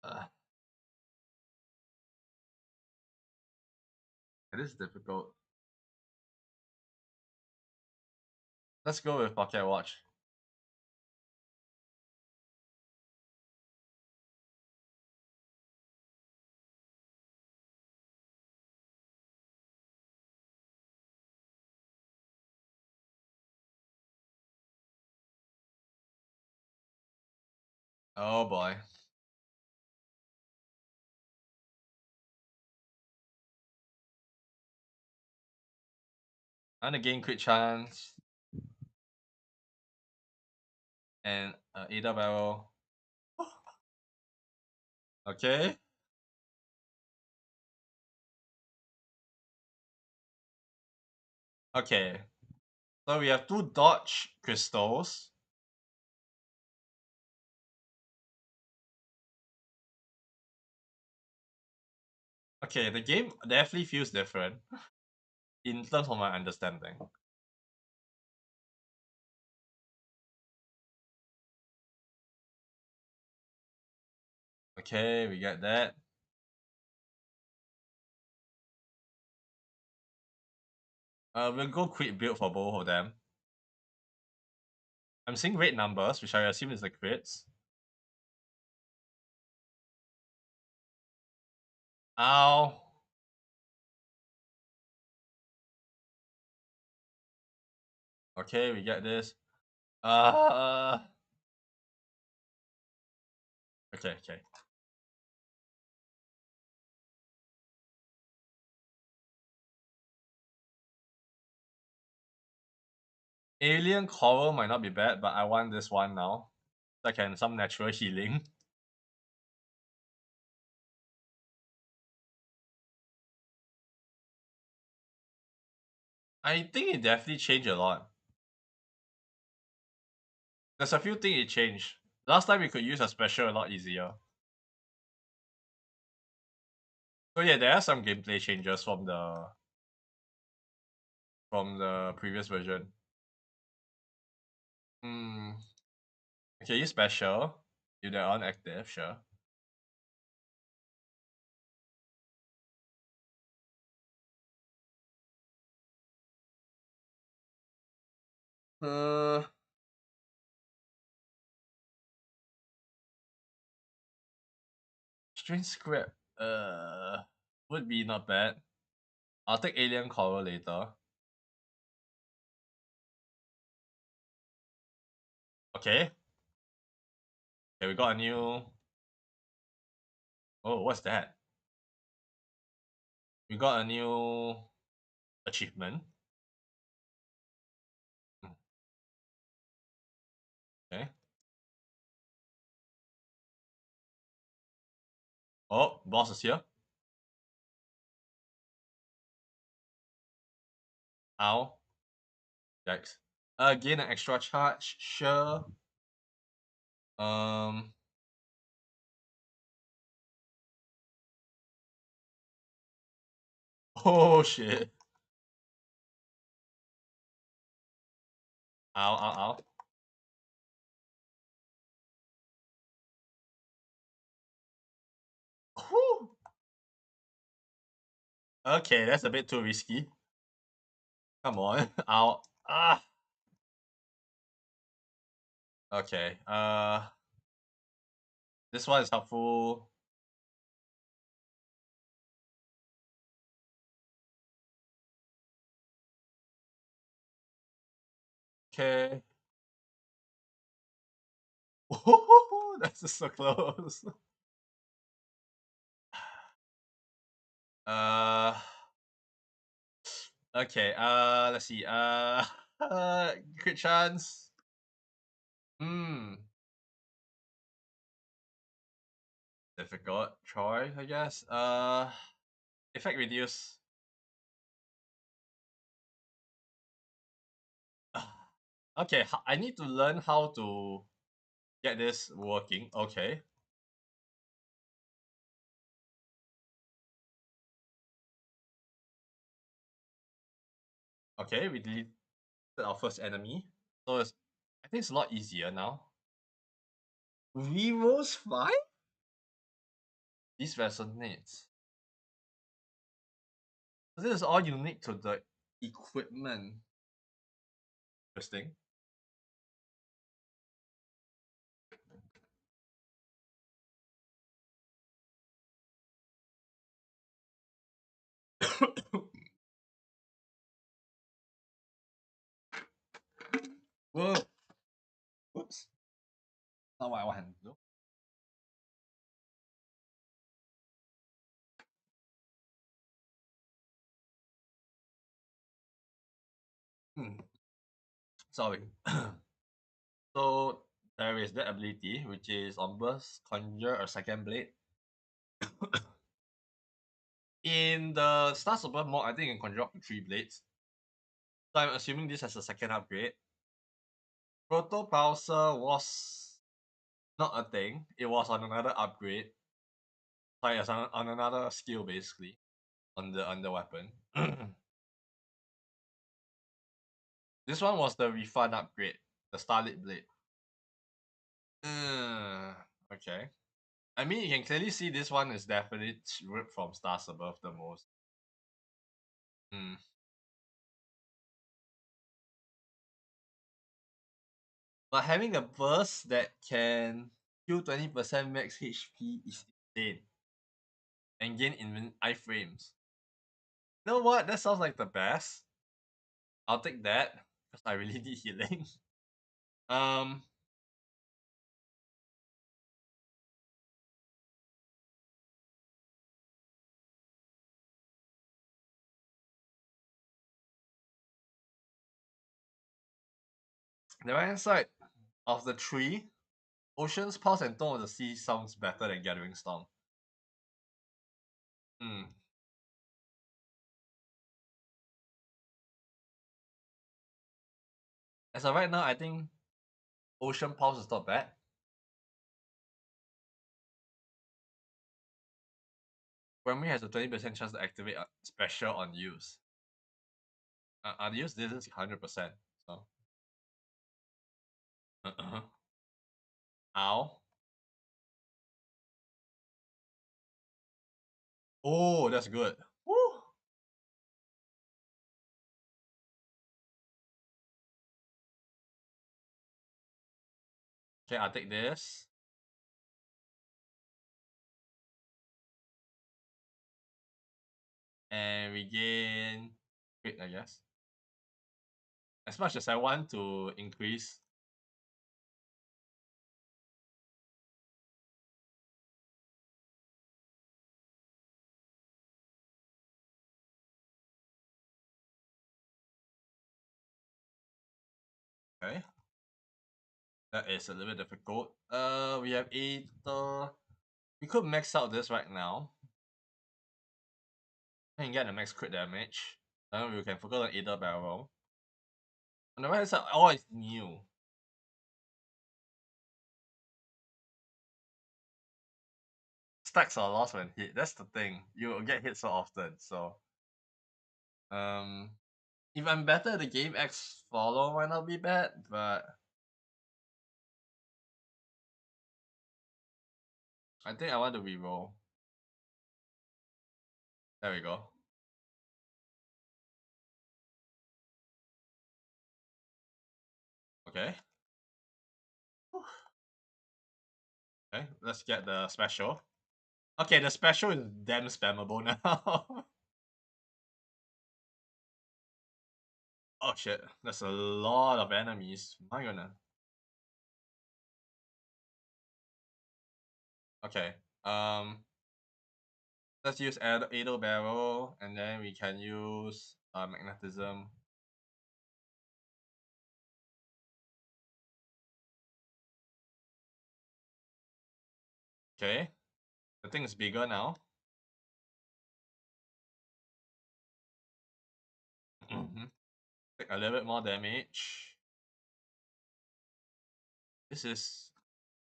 Uh, it is difficult. Let's go with Pocket Watch. Oh boy. And again, crit chance. And Ada barrel. Okay. Okay. So we have two dodge crystals. Okay, the game definitely feels different in terms of my understanding. Okay, we get that. We'll go quick build for both of them. I'm seeing red numbers, which I assume is the crits. Ow. Okay, we get this. Uh. Okay, okay. Alien coral might not be bad, but I want this one now. So I can some natural healing. I think it definitely changed a lot. There's a few things it changed. Last time we could use a special a lot easier. So yeah, there are some gameplay changes from the previous version. Hmm. Okay, use special. If they're on active, sure. Uh, Strange script. Would be not bad. I'll take alien coral later. Okay. Okay, we got a new. Oh, what's that? We got a new achievement. Hmm, okay. Oh, boss is here. Ow. Yikes. Gain an extra charge. Sure. Um. Oh shit. Ow, ow, ow. Whew. Okay, that's a bit too risky. Come on. Ow. Ah. Okay. This one is helpful. Okay. That's just so close. Uh. Okay. Let's see. Crit chance. Hmm. Difficult choice, I guess. Effect reduce. Okay. I need to learn how to get this working. Okay. Okay. We deleted our first enemy. So I think it's a lot easier now. Vivos 5? This resonates. This is all unique to the equipment. Interesting. Whoa. Whoops. Not what I want to do. Hmm. Sorry. So there is that ability, which is on burst, conjure a second blade. In the Star Super mod, I think you can conjure up to 3 blades. So I'm assuming this has a second upgrade. Protopulsar was not a thing. It was on another upgrade. Sorry, it's on another skill basically. On the weapon. This one was the refund upgrade, the Starlit Blade. Okay. I mean, you can clearly see this one is definitely ripped from Stars Above the most. Hmm. But having a burst that can kill 20% max HP is insane. And gain iframes. You know what? That sounds like the best. I'll take that. Because I really need healing. um the right hand side of the tree, Ocean's Pulse and Tone of the Sea sounds better than Gathering Storm. Hmm. As of right now, I think Ocean Pulse is not bad. Primary has a 20% chance to activate a special on use. On use, this is 100%. So, ow. Oh, that's good. Woo. Okay, I'll take this. And we gain crit, I guess. As much as I want to increase. Okay. That is a little bit difficult. We have 8. We could max out this right now. And get the max crit damage. Then we can focus on Aether Barrel. On the right side, all is new. Stacks are lost when hit. That's the thing. You get hit so often. So, um, if I'm better, the game X follow might not be bad, but I think I want to reroll. There we go. Okay. Okay, let's get the special. Okay, the special is damn spammable now. Oh shit, that's a lot of enemies. My goodness. Okay. Let's use Edo Barrel, and then we can use Magnetism. Okay. The thing is bigger now. Take a little bit more damage. This is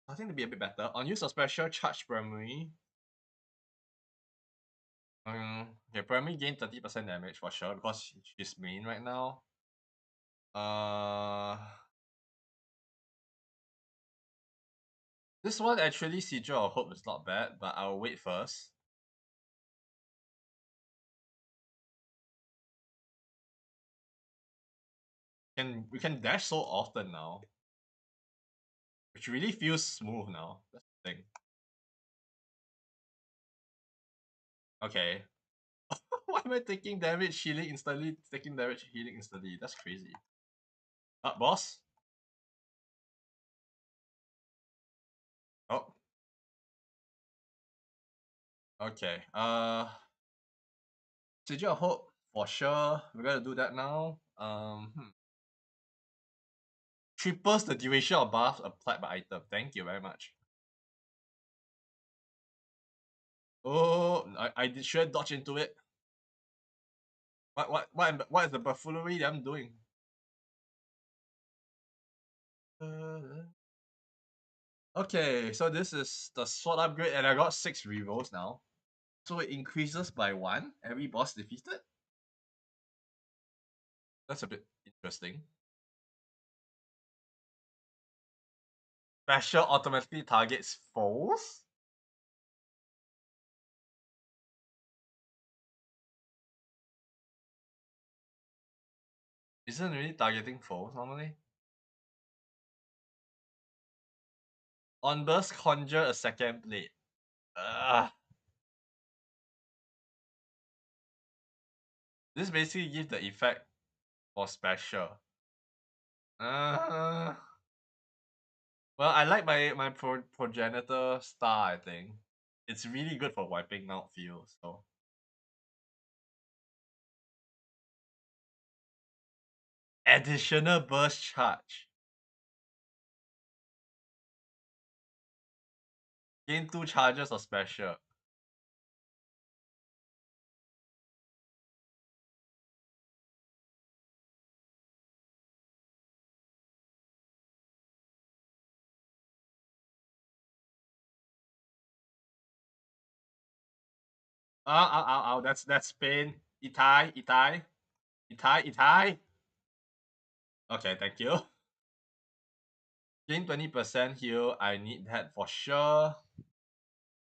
starting to be a bit better. On use of special, charge primary. Okay, primary gain 30% damage for sure because she's main right now. This one actually Sigil of Hope is not bad, but I'll wait first. We can dash so often now, which really feels smooth now. That's the thing. Okay. Why am I taking damage healing instantly? Taking damage healing instantly. That's crazy. Boss. Oh. Okay. Sigil of Hope for sure. We're gonna do that now. Triples the duration of buffs applied by item. Thank you very much. Oh, I did sure dodge into it. What is the buffoonery that I'm doing? Okay, so this is the sword upgrade, and I got 6 rerolls now. So it increases by 1 every boss defeated. That's a bit interesting. Special automatically targets foes? Isn't really targeting foes normally? On burst, conjure a second blade. Ugh. This basically gives the effect for special. Uh, well, I like my progenitor star, I think. It's really good for wiping out fields, so. Additional burst charge. Gain 2 charges of special. Ow, that's pain. Itai. Okay, thank you. Gain 20% heal, I need that for sure.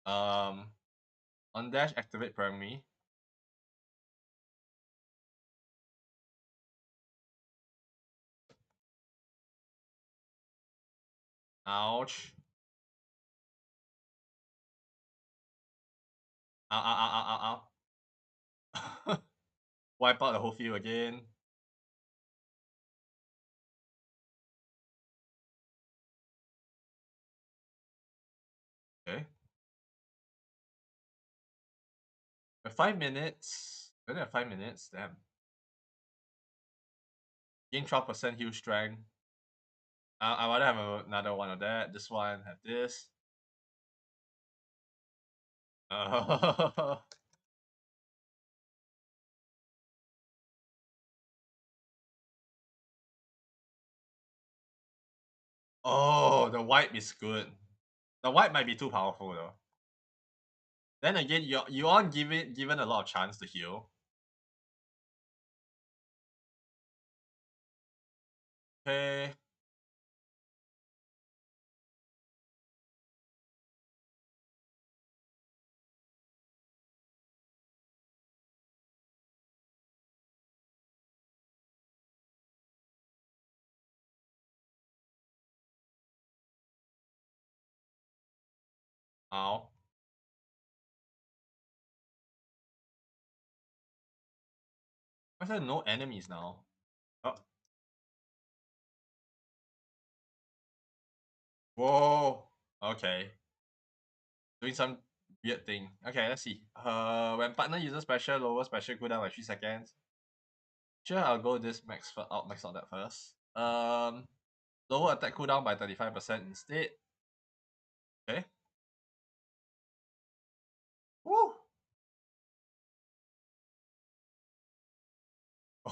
On dash, activate primary. Ouch. Ow. Wipe out the whole field again. Okay. We're 5 minutes. We only have 5 minutes. Damn. Gain 12% heal strength. I rather have another one of that. This one, have this. Oh, the wipe is good. The wipe might be too powerful though. Then again, you aren't given a lot of chance to heal. Okay. Ow. I said no enemies now. Oh. Whoa. Okay. Doing some weird thing. Okay, let's see. When partner uses special, lower special cooldown by 3 seconds. Sure, I'll go this max out that first. Lower attack cooldown by 35% instead. Okay. Woo!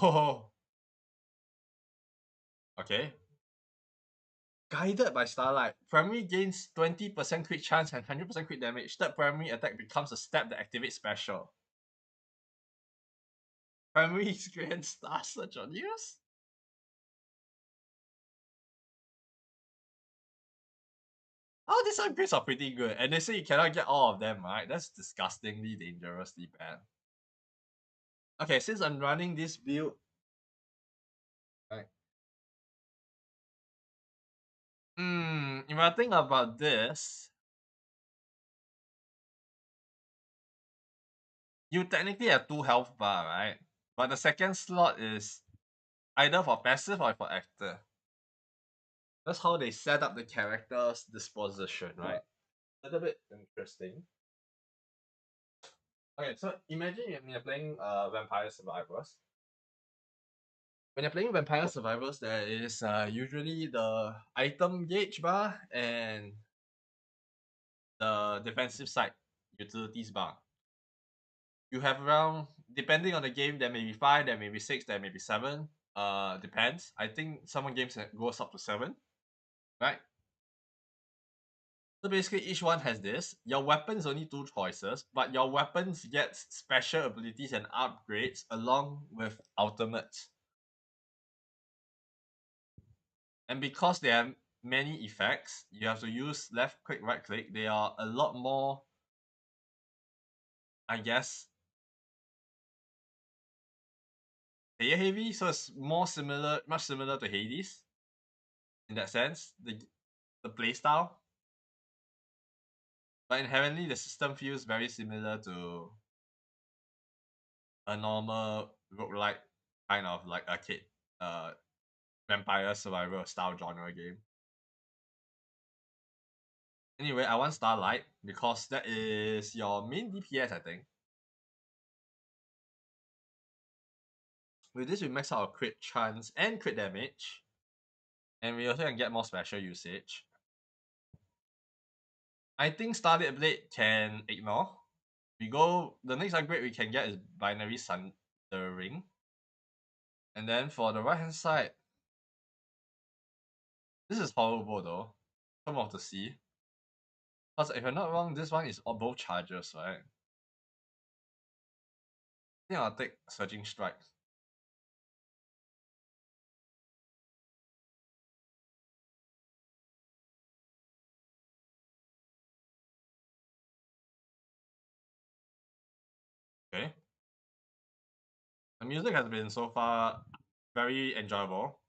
Oh. Okay. Guided by Starlight. Primary gains 20% crit chance and 100% crit damage. Third primary attack becomes a step that activates special. Primary experience Star Search on use? Oh, these upgrades are pretty good. And they say you cannot get all of them, right? That's disgustingly dangerously bad. Okay, since I'm running this build... Right. If I think about this... You technically have 2 health bar, right? But the second slot is either for passive or for active. That's how they set up the character's disposition, right? A little bit interesting. Okay, so imagine you're playing Vampire Survivors. when you're playing Vampire Survivors, there is usually the item gauge bar and the defensive side utilities bar. You have around, depending on the game, there may be 5, there may be 6, there may be 7. Depends. I think some games goes up to 7, right? So basically, each one has this. Your weapon is only 2 choices, but your weapons get special abilities and upgrades along with ultimates. And because they have many effects, you have to use left click, right click. They are a lot more, I guess, player heavy. So it's more similar, much similar to Hades in that sense. The playstyle, but inherently the system feels very similar to a normal roguelike kind of like arcade uh vampire survival style genre game. Anyway, I want Starlight because that is your main DPS, I think. With this, we max out our crit chance and crit damage, and we also can get more special usage. I think Starlit Blade can ignore. We go, the next upgrade we can get is Binary Sundering. And then for the right hand side, this is horrible though. Come off the sea. Because if I'm not wrong, this one is on both charges, right? I think I'll take Surging Strike. Okay. The music has been so far very enjoyable.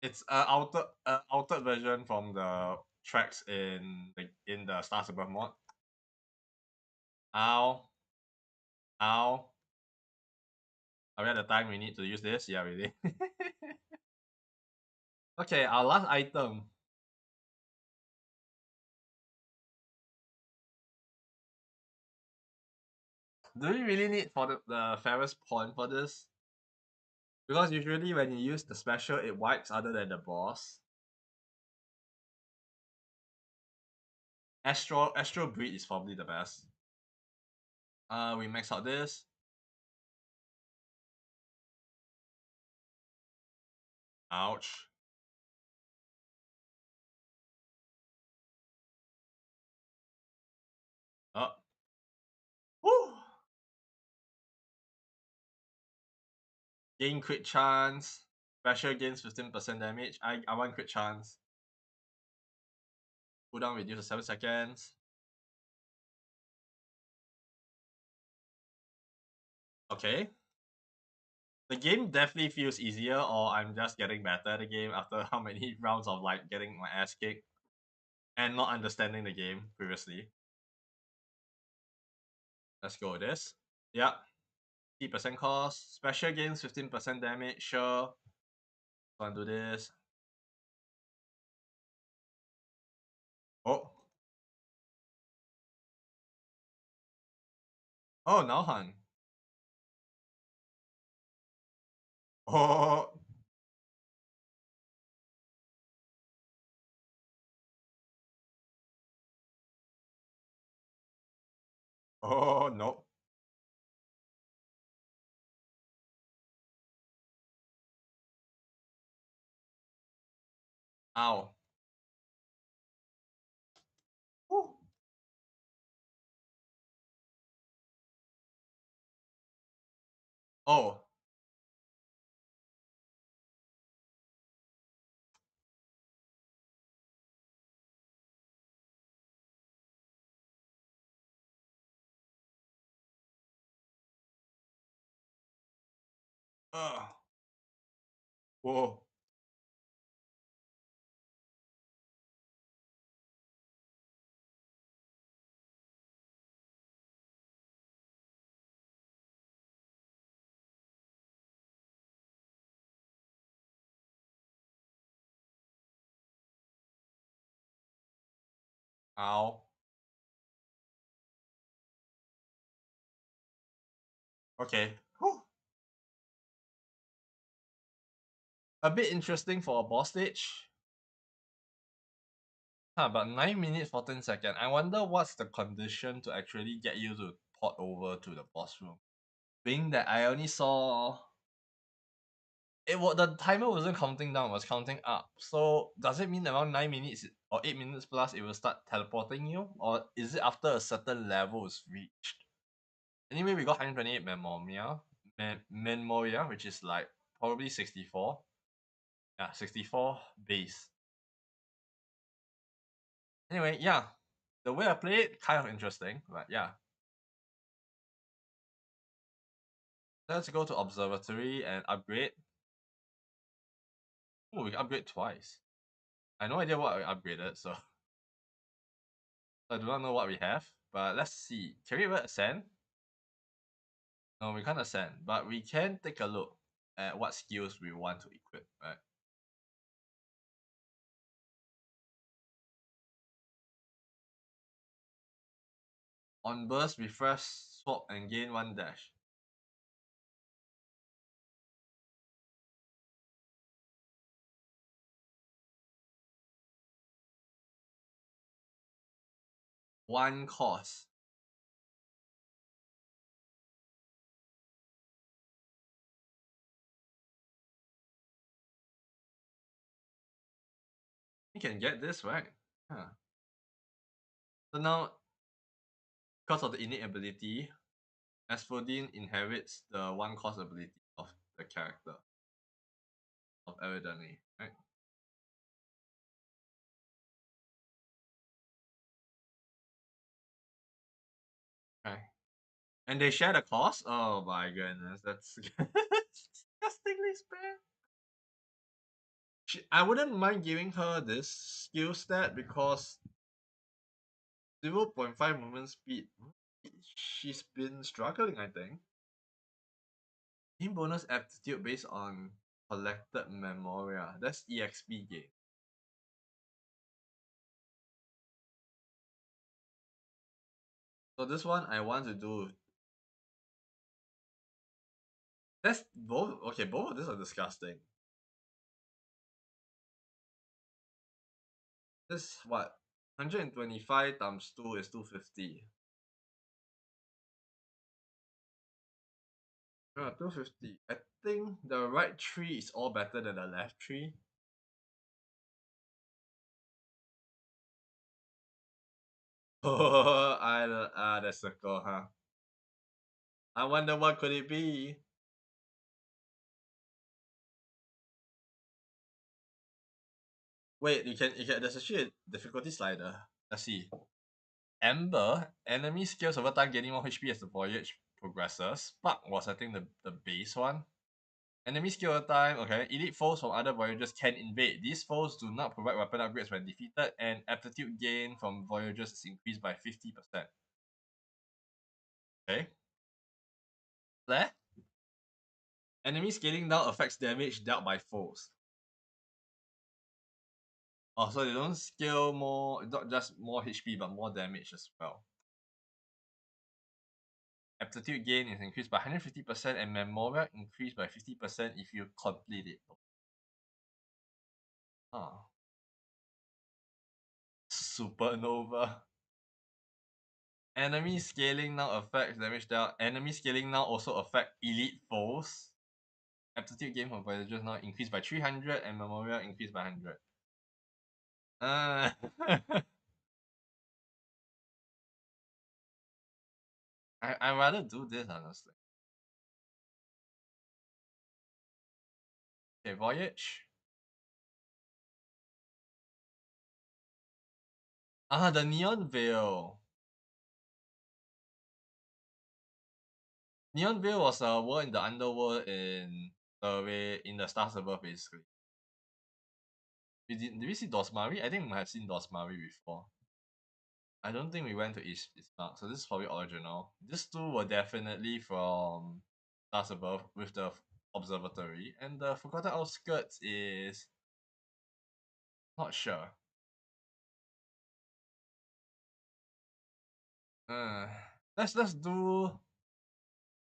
It's a altered version from the tracks in the Star Super mod. Ow. Ow. Are we at the time we need to use this? Yeah, we did. Okay, our last item. Do we really need for the Ferrous Point for this? Because usually when you use the special, it wipes other than the boss. Astral Breed is probably the best. We max out this. Ouch. Oh. Woo! Gain crit chance. Special gains 15% damage. I want crit chance. Cooldown reduce to 7 seconds. Okay. The game definitely feels easier, or I'm just getting better at the game after how many rounds of like getting my ass kicked and not understanding the game previously. Let's go with this. Yeah. 50% cost. Special gains 15% damage. Sure. Wanna do this. Oh. Oh, Naohan. Oh. Oh, no. Ow. Woo. Oh. Ugh. Whoa. Ow. Okay. Whew. A bit interesting for a boss stage. But 9 minutes 14 seconds. I wonder what's the condition to actually get you to port over to the boss room. Being that I only saw the timer wasn't counting down, it was counting up. So does it mean around 9 minutes or 8 minutes plus it will start teleporting you? Or is it after a certain level is reached? Anyway, we got 128 Memoria, which is like probably 64. Yeah, 64 base. Anyway, yeah. The way I play it, kind of interesting, but yeah. Let's go to Observatory and upgrade. Oh, we can upgrade twice. I have no idea what I upgraded, so I do not know what we have. But let's see. Can we ever ascend? No, we can't ascend, but we can take a look at what skills we want to equip, right? On burst, refresh, swap, and gain 1 dash. One cost. You can get this, right? Huh. So now, because of the innate ability, Asphodine inherits the 1 cost ability of the character of Eridani, right? Okay. And they share the cost? Oh my goodness, that's disgustingly spare. I wouldn't mind giving her this skill stat because 0.5 movement speed. She's been struggling, I think. Team bonus aptitude based on collected memoria. That's EXP gain. So this one I want to do. That's both. Okay, both of these are disgusting. This what? 125 times 2 is 250. 250. I think the right tree is all better than the left tree. Oh, the circle, huh? I wonder what could it be. Wait, you can. There's actually a difficulty slider. Let's see. Ember, enemy scales over time, gaining more HP as the voyage progresses. Spark was, I think, the base one. Enemy skill over time, okay. Elite foes from other voyages can invade. These foes do not provide weapon upgrades when defeated, and aptitude gain from voyages is increased by 50%. Okay. Flare. Enemy scaling down affects damage dealt by foes. Oh, so they don't scale more, not just more HP, but more damage as well. Aptitude gain is increased by 150% and Memoria increased by 50% if you complete it. Ah. Supernova. Enemy scaling now affects damage dealt. Enemy scaling now also affect elite foes. Aptitude gain from Voyagers now increased by 300 and Memoria increased by 100. I'd rather do this, honestly. Okay, Voyage. The Neon Veil. Neon Veil was a world in the underworld in the stars above, basically. Did we see Dosmari? I think we might have seen Dosmari before. I don't think we went to East Ismark, so this is probably original. These two were definitely from stars above with the observatory, and the Forgotten Outskirts is not sure. Uh, let's do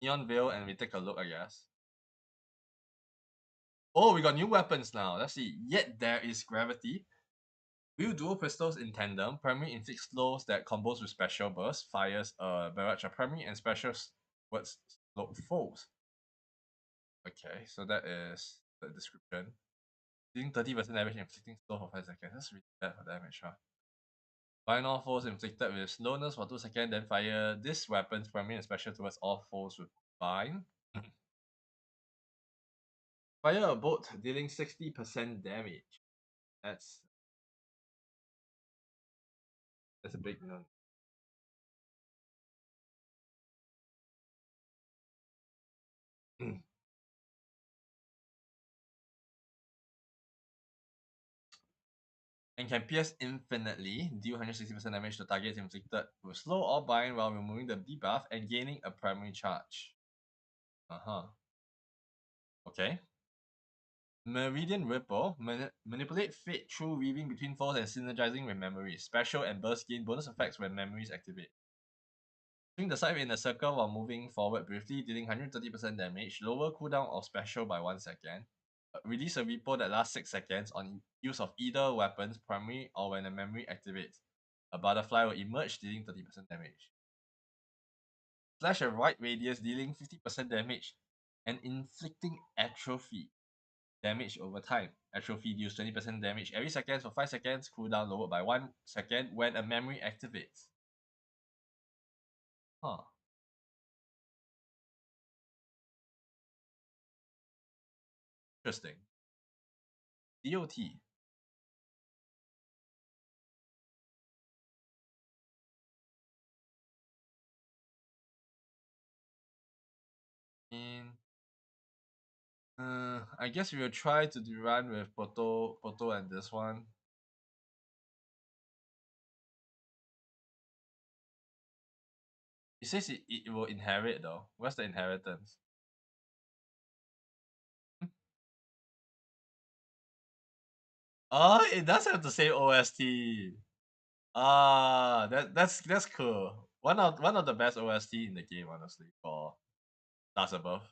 Neon Veil and we take a look, I guess. Oh, we got new weapons now. Let's see. Yet there is gravity. Wield dual pistols in tandem. Primary inflicts slows that combos with special burst. Fires a barrage of primary and special words slow foes. Okay, so that is the description. Dealing 30% damage inflicting slow for 5 seconds. That's really bad for damage, huh? Bind all foes inflicted with slowness for 2 seconds, then fire this weapon's primary and special towards all foes with bind. Fire a bolt dealing 60% damage. That's a big no. And can pierce infinitely, deal 160% damage to targets inflicted with slow or bind while removing the debuff and gaining a primary charge. Uh-huh. Okay. Meridian Ripple. Manipulate fate through weaving between foes and synergizing with memories. Special and burst gain bonus effects when memories activate. Swing the scythe in a circle while moving forward briefly, dealing 130% damage. Lower cooldown of special by 1 second. Release a repo that lasts 6 seconds on use of either weapons, primary or when a memory activates. A butterfly will emerge, dealing 30% damage. Slash a right radius, dealing 50% damage and inflicting atrophy damage over time. Atrophy deals 20% damage every second for 5 seconds, cooldown lowered by 1 second when a memory activates. Huh. Interesting. DOT. In I guess we will try to run with Poto and this one. It says it will inherit though. What's the inheritance? Oh, it does have the same OST. Ah, that's cool. One of the best OST in the game, honestly, for Stars Above.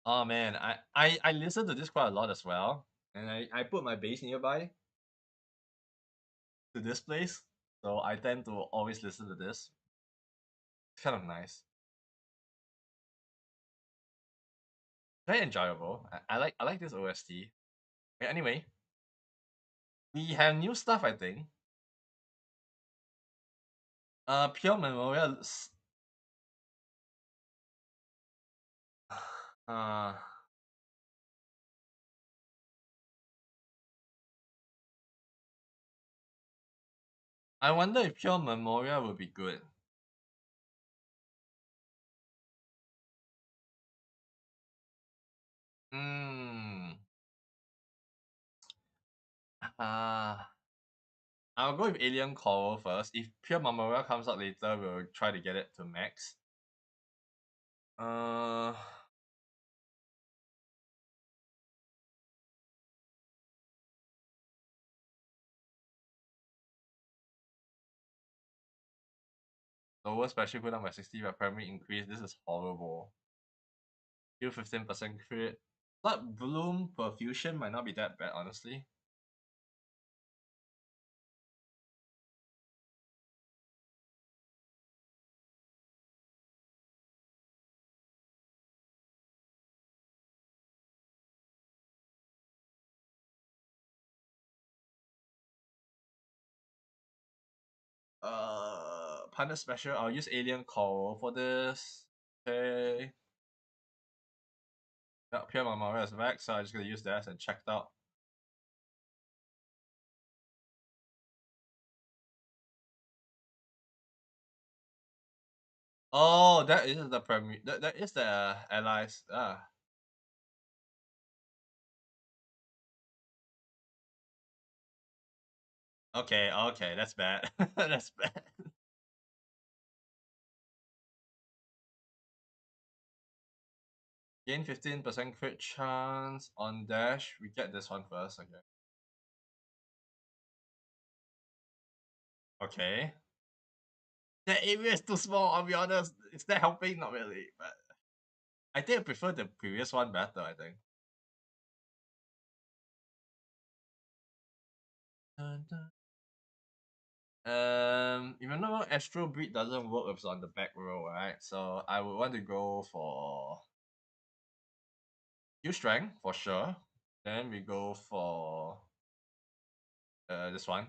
Oh man, I listen to this quite a lot as well. And I put my base nearby to this place. So I tend to always listen to this. It's kind of nice. Very enjoyable. I like this OST. Anyway, we have new stuff, I think. Pure Memorial. Uh, I wonder if Pure Memorial would be good. Hmm. Uh, I'll go with Alien Coral first. If Pure Memorial comes out later, we'll try to get it to max. Uh, Lower special cooldown by 60 but primary increase. This is horrible. Heal 15% crit. Blood Bloom Perfusion might not be that bad, honestly. Punish special. I'll use Alien Coral for this. Okay. Yeah, Pure Memorial is max, so I'm just gonna use that and checked out. Oh, that is the primary. That is the allies. Ah. Okay, okay, that's bad. That's bad. Gain 15% crit chance on dash. We get this one first, okay. Okay. The area is too small, I'll be honest. Is that helping? Not really, but I think I prefer the previous one better, I think. Dun, dun. Even though Astral Breed doesn't work if it's on the back row, right? So I would want to go for Q Strength for sure. Then we go for this one.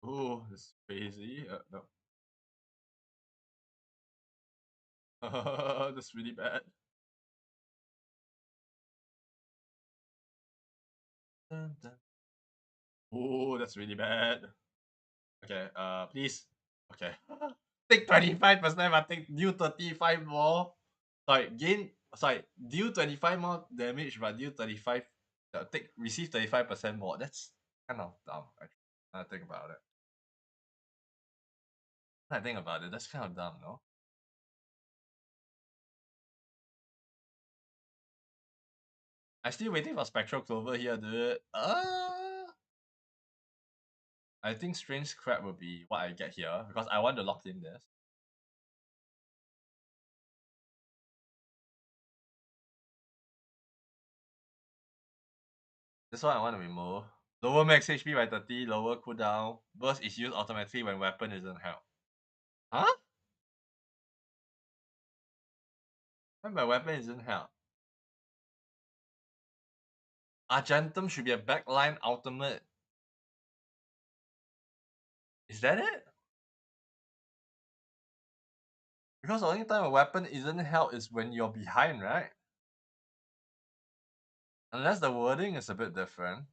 Ooh, this is crazy. No. That's really bad. Dun, dun. Ooh, that's really bad. Okay, please. Okay. Take 25%, but take deal 35 more. Sorry, deal 25 more damage, but deal 35, receive 35% more. That's kind of dumb, actually. I think about it. I think about it, that's kind of dumb, no? I'm still waiting for Spectral Clover here, dude. I think Strange Crab will be what I get here, because I want to lock in this. This one I want to remove. Lower max HP by 30, lower cooldown. Burst is used automatically when weapon isn't held. Huh? When my weapon isn't held. Argentum should be a backline ultimate. Is that it? Because the only time a weapon isn't held is when you're behind, right? Unless the wording is a bit different.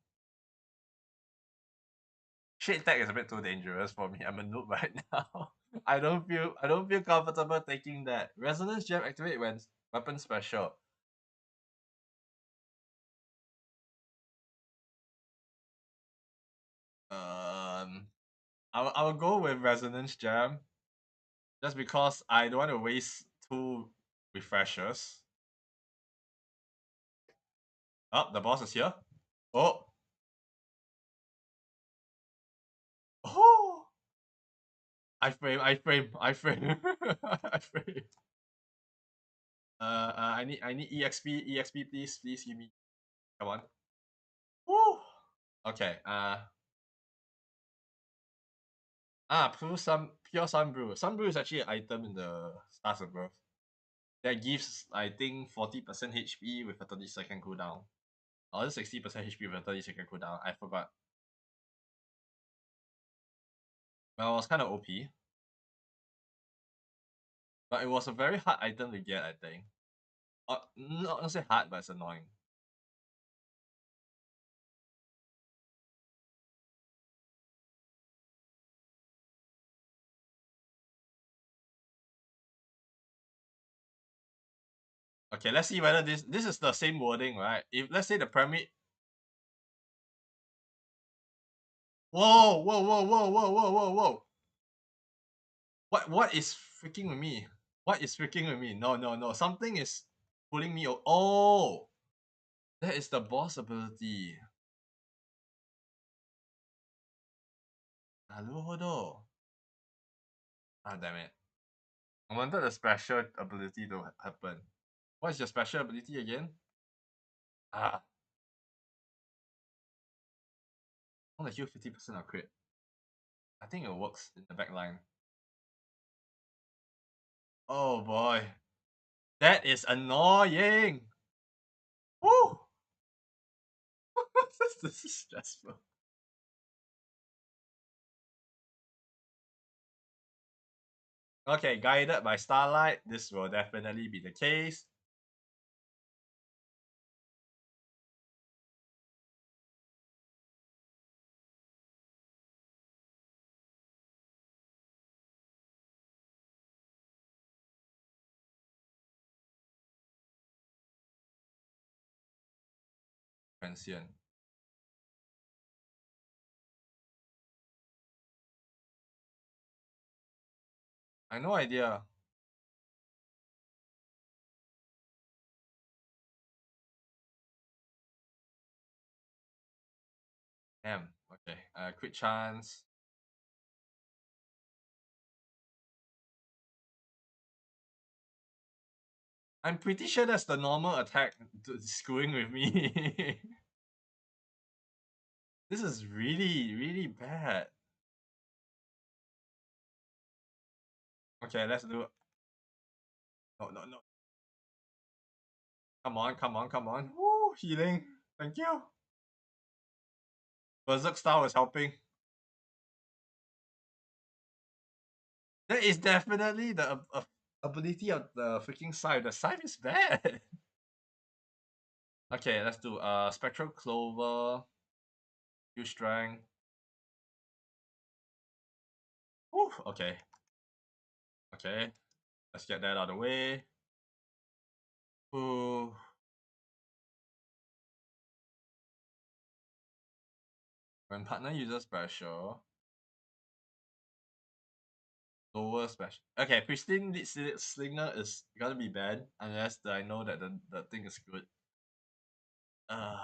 Shade tag is a bit too dangerous for me. I'm a noob right now. I don't feel comfortable taking that. Resonance gem activate when weapon special. I'll go with resonance gem just because I don't want to waste two refreshers. Oh, the boss is here. Oh, oh! I frame. I frame. I need exp, please give me. Come on. Woo! Okay. Pure Sunbrew. Sunbrew is actually an item in the Stars of Birth that gives I think 40% HP with a 30-second cooldown. Or 60% HP with a 30-second cooldown. I forgot. Well, it was kind of OP, but it was a very hard item to get. I think. Not say hard, but it's annoying. Okay, let's see whether this is the same wording, right? If let's say the pyramid. Whoa, whoa, whoa, whoa, whoa, whoa, whoa, whoa! What is freaking with me? What is freaking with me? No, no, no. Something is pulling me. Oh, that is the boss ability. Naruhodo. Ah, damn it. I wanted the special ability to happen. What is your special ability again? Ah, I want to heal 50% of crit. I think it works in the back line. Oh boy. That is annoying. Woo! This is stressful. Okay, guided by starlight, this will definitely be the case. Transient. I no idea. Damn. Okay. Crit chance. I'm pretty sure that's the normal attack screwing with me. This is really, really bad. Okay, let's do. No, no, no. Come on, come on, come on. Woo, healing. Thank you. Berserk style is helping. That is definitely the ability of the freaking scythe. The scythe is bad. Okay, let's do Spectral Clover, use strength. Whew, okay. Okay. Let's get that out of the way. Ooh. When partner uses special, lower special. Okay, Pristine Slinger is gonna be bad unless I know that the thing is good. Uh,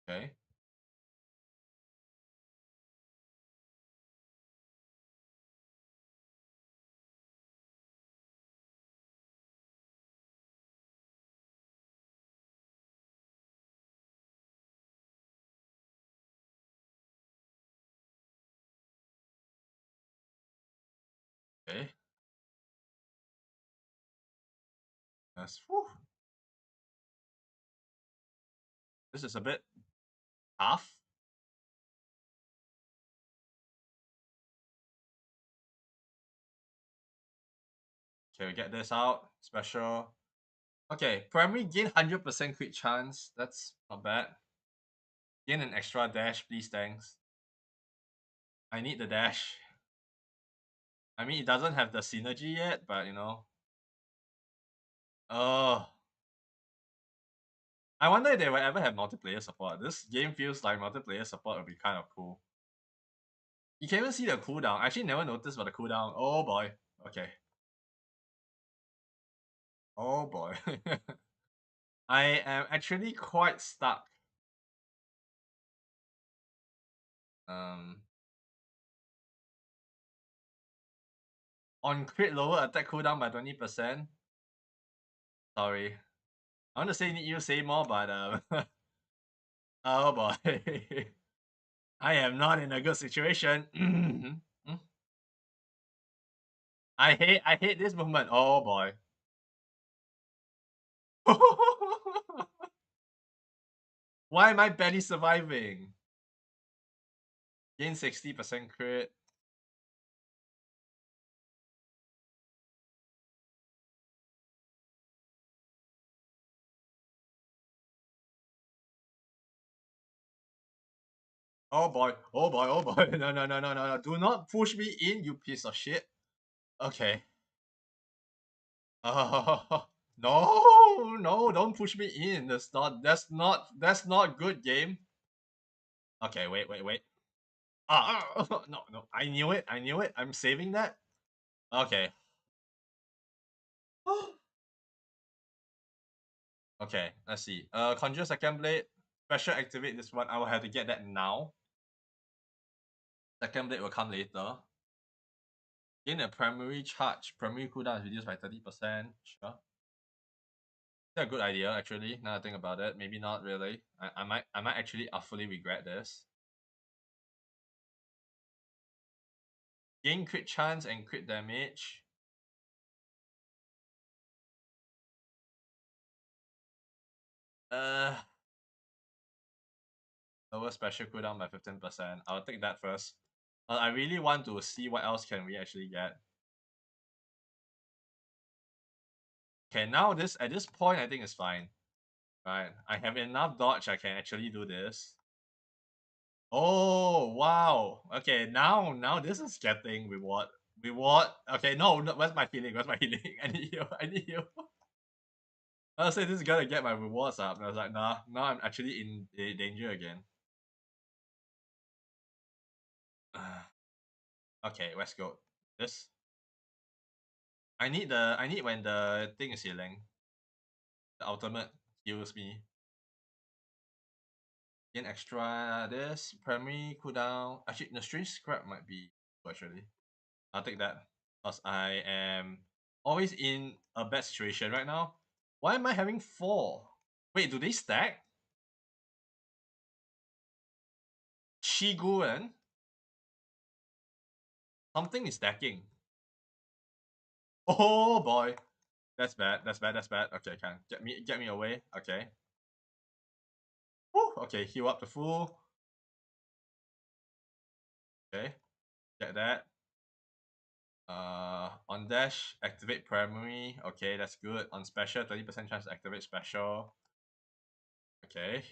okay. Okay. That's whew. This is a bit tough. Okay, we get this out. Special. Okay, primary gain 100% crit chance. That's not bad. Gain an extra dash, please, thanks. I need the dash. I mean, it doesn't have the synergy yet, but you know. Oh. I wonder if they will ever have multiplayer support. This game feels like multiplayer support would be kind of cool. You can even see the cooldown. I actually never noticed about the cooldown. Oh boy. Okay. Oh boy. I am actually quite stuck. Um, on crit lower attack cooldown by 20%. Sorry. I want to say need you say more, but oh boy. I am not in a good situation. I hate this movement. Oh boy. Why am I barely surviving? Gain 60% crit. Oh boy. Oh boy. Oh boy. No, no, no, no, no, no. Do not push me in, you piece of shit. Okay. Oh, no, no, don't push me in. That's not good game. Okay, wait, wait, wait. No, no. I knew it. I knew it. I'm saving that. Okay. Okay, let's see. Conjure Second Blade. Special activate this one. I will have to get that now. Second Blade will come later. Gain a primary charge. Primary cooldown is reduced by 30%. Sure. That's a good idea, actually. Now I think about it. Maybe not really. I might actually awfully regret this. Gain crit chance and crit damage. Uh, Lower special cooldown by 15%. I'll take that first. I really want to see what else can we actually get. Okay, now at this point, I think it's fine. Right, I have enough dodge. I can actually do this. Oh wow. Okay, now this is getting reward. Reward. Okay, no, where's my healing? Where's my healing? I need you. I need you. I was saying this is gonna get my rewards up. And I was like, nah, now I'm actually in danger again. Okay, let's go. This. I need when the thing is healing. The ultimate heals me. Gain extra this primary cooldown. Actually, the strange scrap might be actually. I'll take that. Because I am always in a bad situation right now. Why am I having 4? Wait, do they stack? Shiguen? Something is stacking. Oh boy. That's bad. That's bad. That's bad. Okay, can get me away. Okay. Woo! Okay, heal up the full. Okay. Get that. On dash, activate primary. Okay, that's good. On special, 30% chance to activate special. Okay.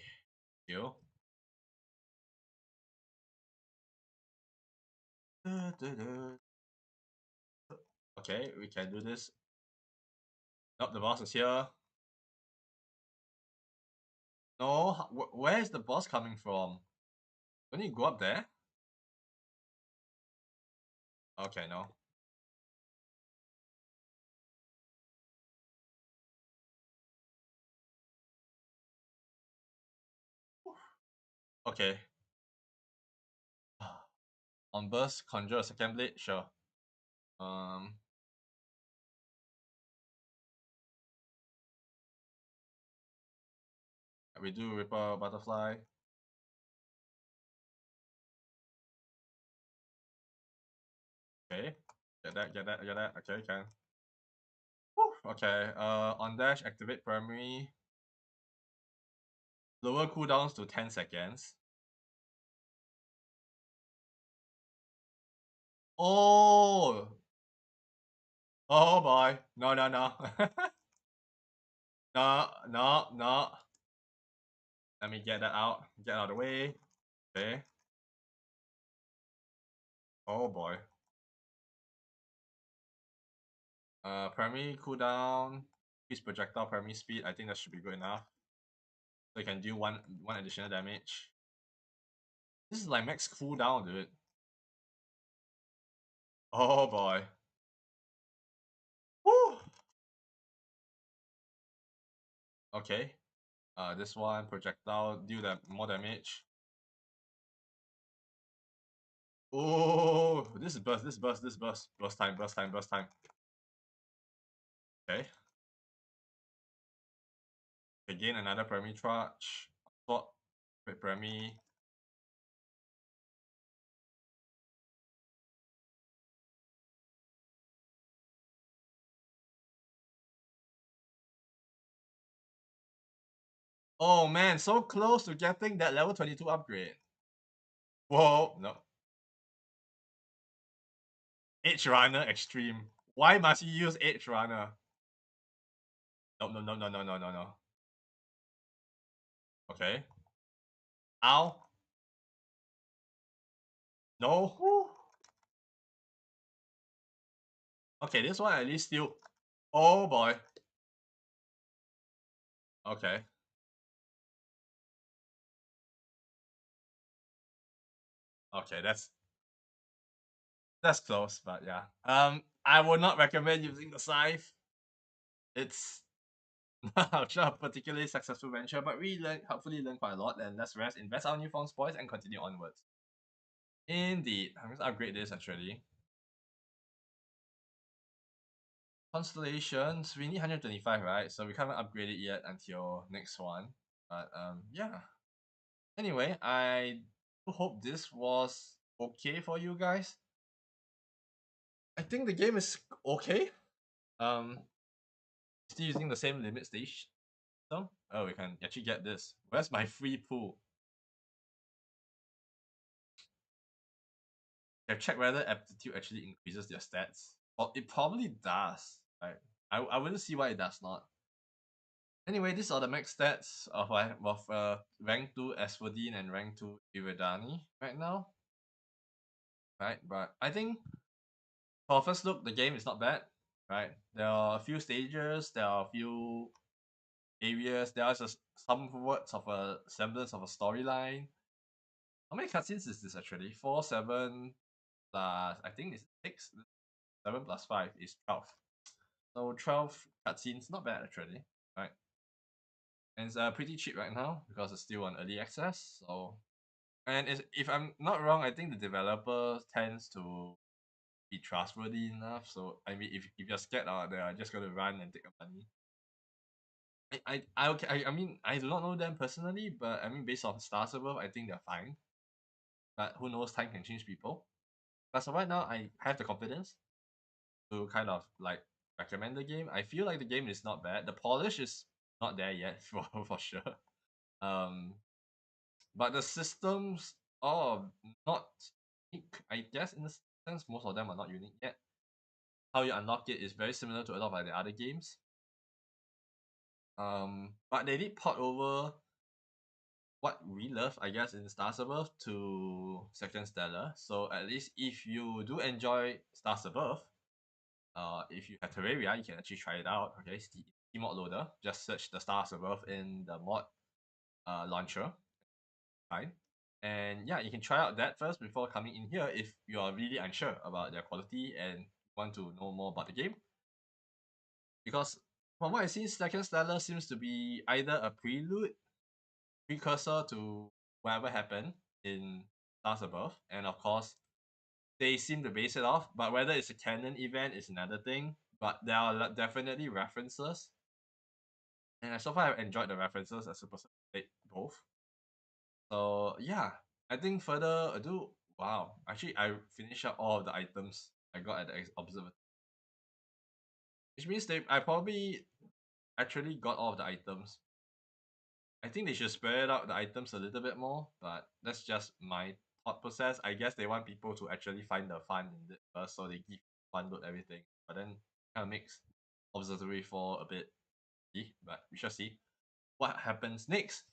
Heal. Okay, we can do this. Nope, the boss is here. No, where is the boss coming from? Don't you go up there? Okay, no. Okay. On burst, conjure a second blade? Sure. Um, we do Ripper Butterfly. Okay. Get that, get that, get that. Okay, can. Whew. Okay, on dash, activate primary. Lower cooldowns to 10 seconds. Oh! Oh boy. No, no, no. No, no, no. Let me get that out. Get out of the way. Okay. Oh boy. Primary cooldown. Increase projectile primary speed. I think that should be good enough. So you can do one additional damage. This is like max cooldown, dude. Oh boy. Woo! Okay. This one projectile do that more damage. Oh, this is burst. Burst time. Okay. Again, another primary charge. Swap with primary. Oh man, so close to getting that level 22 upgrade. Whoa, no. Edge Runner Extreme. Why must you use Edge Runner? No, no, no, no, no, no, no, no. Okay. Ow. No. Whew. Okay, this one at least still. Oh boy. Okay. Okay, that's close, but yeah. I would not recommend using the scythe. It's not a particularly successful venture, but we hopefully learn quite a lot. And let's rest, invest our newfound spoils, and continue onwards. Indeed, I'm going to upgrade this actually. Constellations, we need 125, right? So we can't upgrade it yet until next one. But yeah. Anyway, I hope this was okay for you guys. I think the game is okay. Um, still using the same limit stage. So, oh, we can actually get this. Where's my free pool? I've checked whether aptitude actually increases their stats. Well, it probably does. Right? I wouldn't see why it does not. Anyway, these are the max stats of rank 2 Asphodine and rank 2 Iridani right now. Right, but I think for first look, the game is not bad. Right, there are a few stages, there are a few areas. There are just some words of a semblance of a storyline. How many cutscenes is this actually? 4, 7 plus I think it's 6. 7 plus 5 is 12. So 12 cutscenes, not bad actually, right? And it's pretty cheap right now because it's still on early access. So, and if I'm not wrong, I think the developer tends to be trustworthy enough. So I mean, if you're scared out there, just gonna run and take the money. I mean I do not know them personally, but I mean based on Stars Above, I think they're fine. But who knows? Time can change people. But so right now, I have the confidence to kind of like recommend the game. I feel like the game is not bad. The polish is not there yet for sure. Um, but the systems are not unique. I guess in a sense, most of them are not unique yet. How you unlock it is very similar to a lot of the other games. But they did port over what we love, I guess, in Stars Above to Second Stellar. So at least if you do enjoy Stars Above, if you have Terraria, you can actually try it out. Okay, Steam mod loader. Just search the Stars Above in the mod launcher. Fine. And yeah, you can try out that first before coming in here if you are really unsure about their quality and want to know more about the game. Because from what I see, Second Stellar seems to be either a prelude, precursor to whatever happened in Stars Above, and of course, they seem to base it off. But whether it's a canon event is another thing. But there are definitely references, and so far I've enjoyed the references as a person who played both. So yeah, I think further ado, wow, actually I finished up all of the items I got at the observatory, which means I probably actually got all of the items. I think they should spread out the items a little bit more, but that's just my thought process. I guess they want people to actually find the fun in it first, so they give fun load everything. But then kind of makes Observatory 4 a bit, but we shall see what happens next.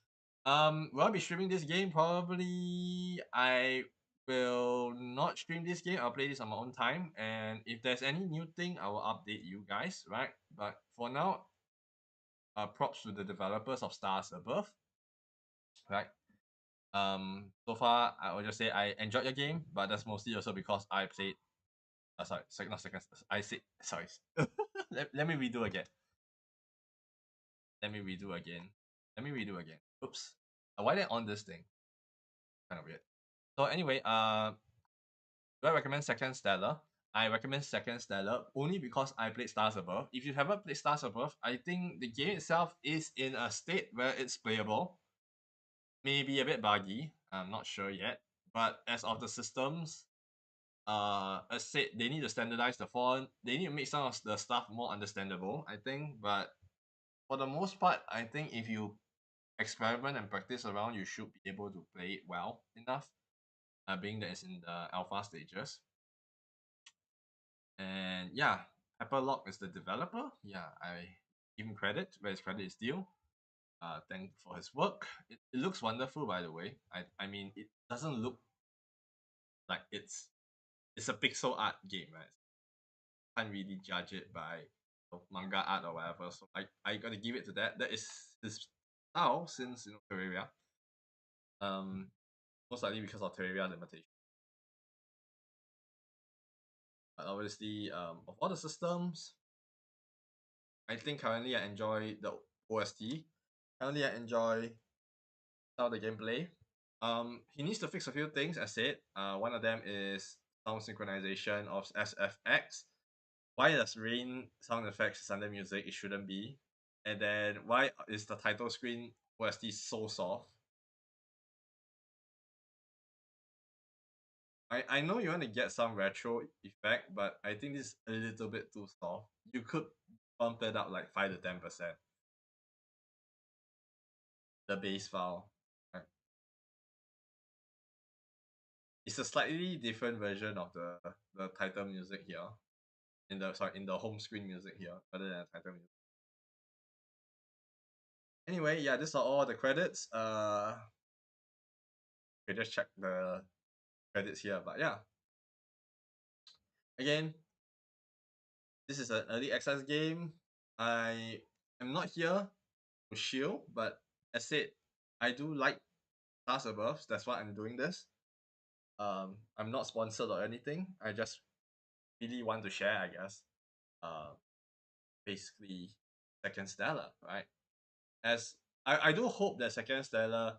Will I be streaming this game? Probably I will not stream this game. I'll play this on my own time. And if there's any new thing, I will update you guys, right? But for now, props to the developers of Stars Above, right? So far, I will just say I enjoyed your game, but that's mostly also because I played. Sorry, not second. I said sorry. Let me redo again. Let me redo again. Let me redo again. Oops. Why did I on this thing? Kind of weird. So anyway, do I recommend Second Stellar? I recommend Second Stellar only because I played Stars Above. If you haven't played Stars Above, I think the game itself is in a state where it's playable. Maybe a bit buggy. I'm not sure yet. But as of the systems, as said, they need to standardize the font. They need to make some of the stuff more understandable, I think. But for the most part, I think if you experiment and practice around, you should be able to play it well enough. Being that it's in the alpha stages. And yeah, Apple is the developer. Yeah, I give him credit where his credit is due. Thank for his work. It looks wonderful, by the way. I mean, it doesn't look like it's a pixel art game, right? Can't really judge it by manga art or whatever. So I gotta give it to that. That is his style since Terraria. Um, Most likely because of Terraria limitation. But obviously, of all the systems, I think currently I enjoy the OST. Currently, I enjoy some of the gameplay. He needs to fix a few things. As said, one of them is sound synchronization of SFX. Why does rain sound effects is under music? It shouldn't be. And then why is the title screen OST so soft? I know you want to get some retro effect, but I think this is a little bit too soft. You could bump it up like 5 to 10%. The base file. Right? It's a slightly different version of the title music here. In the home screen music here, rather than the title music. Anyway, yeah, these are all the credits. You just check the credits here. But yeah, again, this is an early access game. I am not here shield, but as said, I do like Stars Above. That's why I'm doing this. I'm not sponsored or anything. I just really want to share, I guess. Uh, Basically, Second Stellar, right? As I do hope that Second Stellar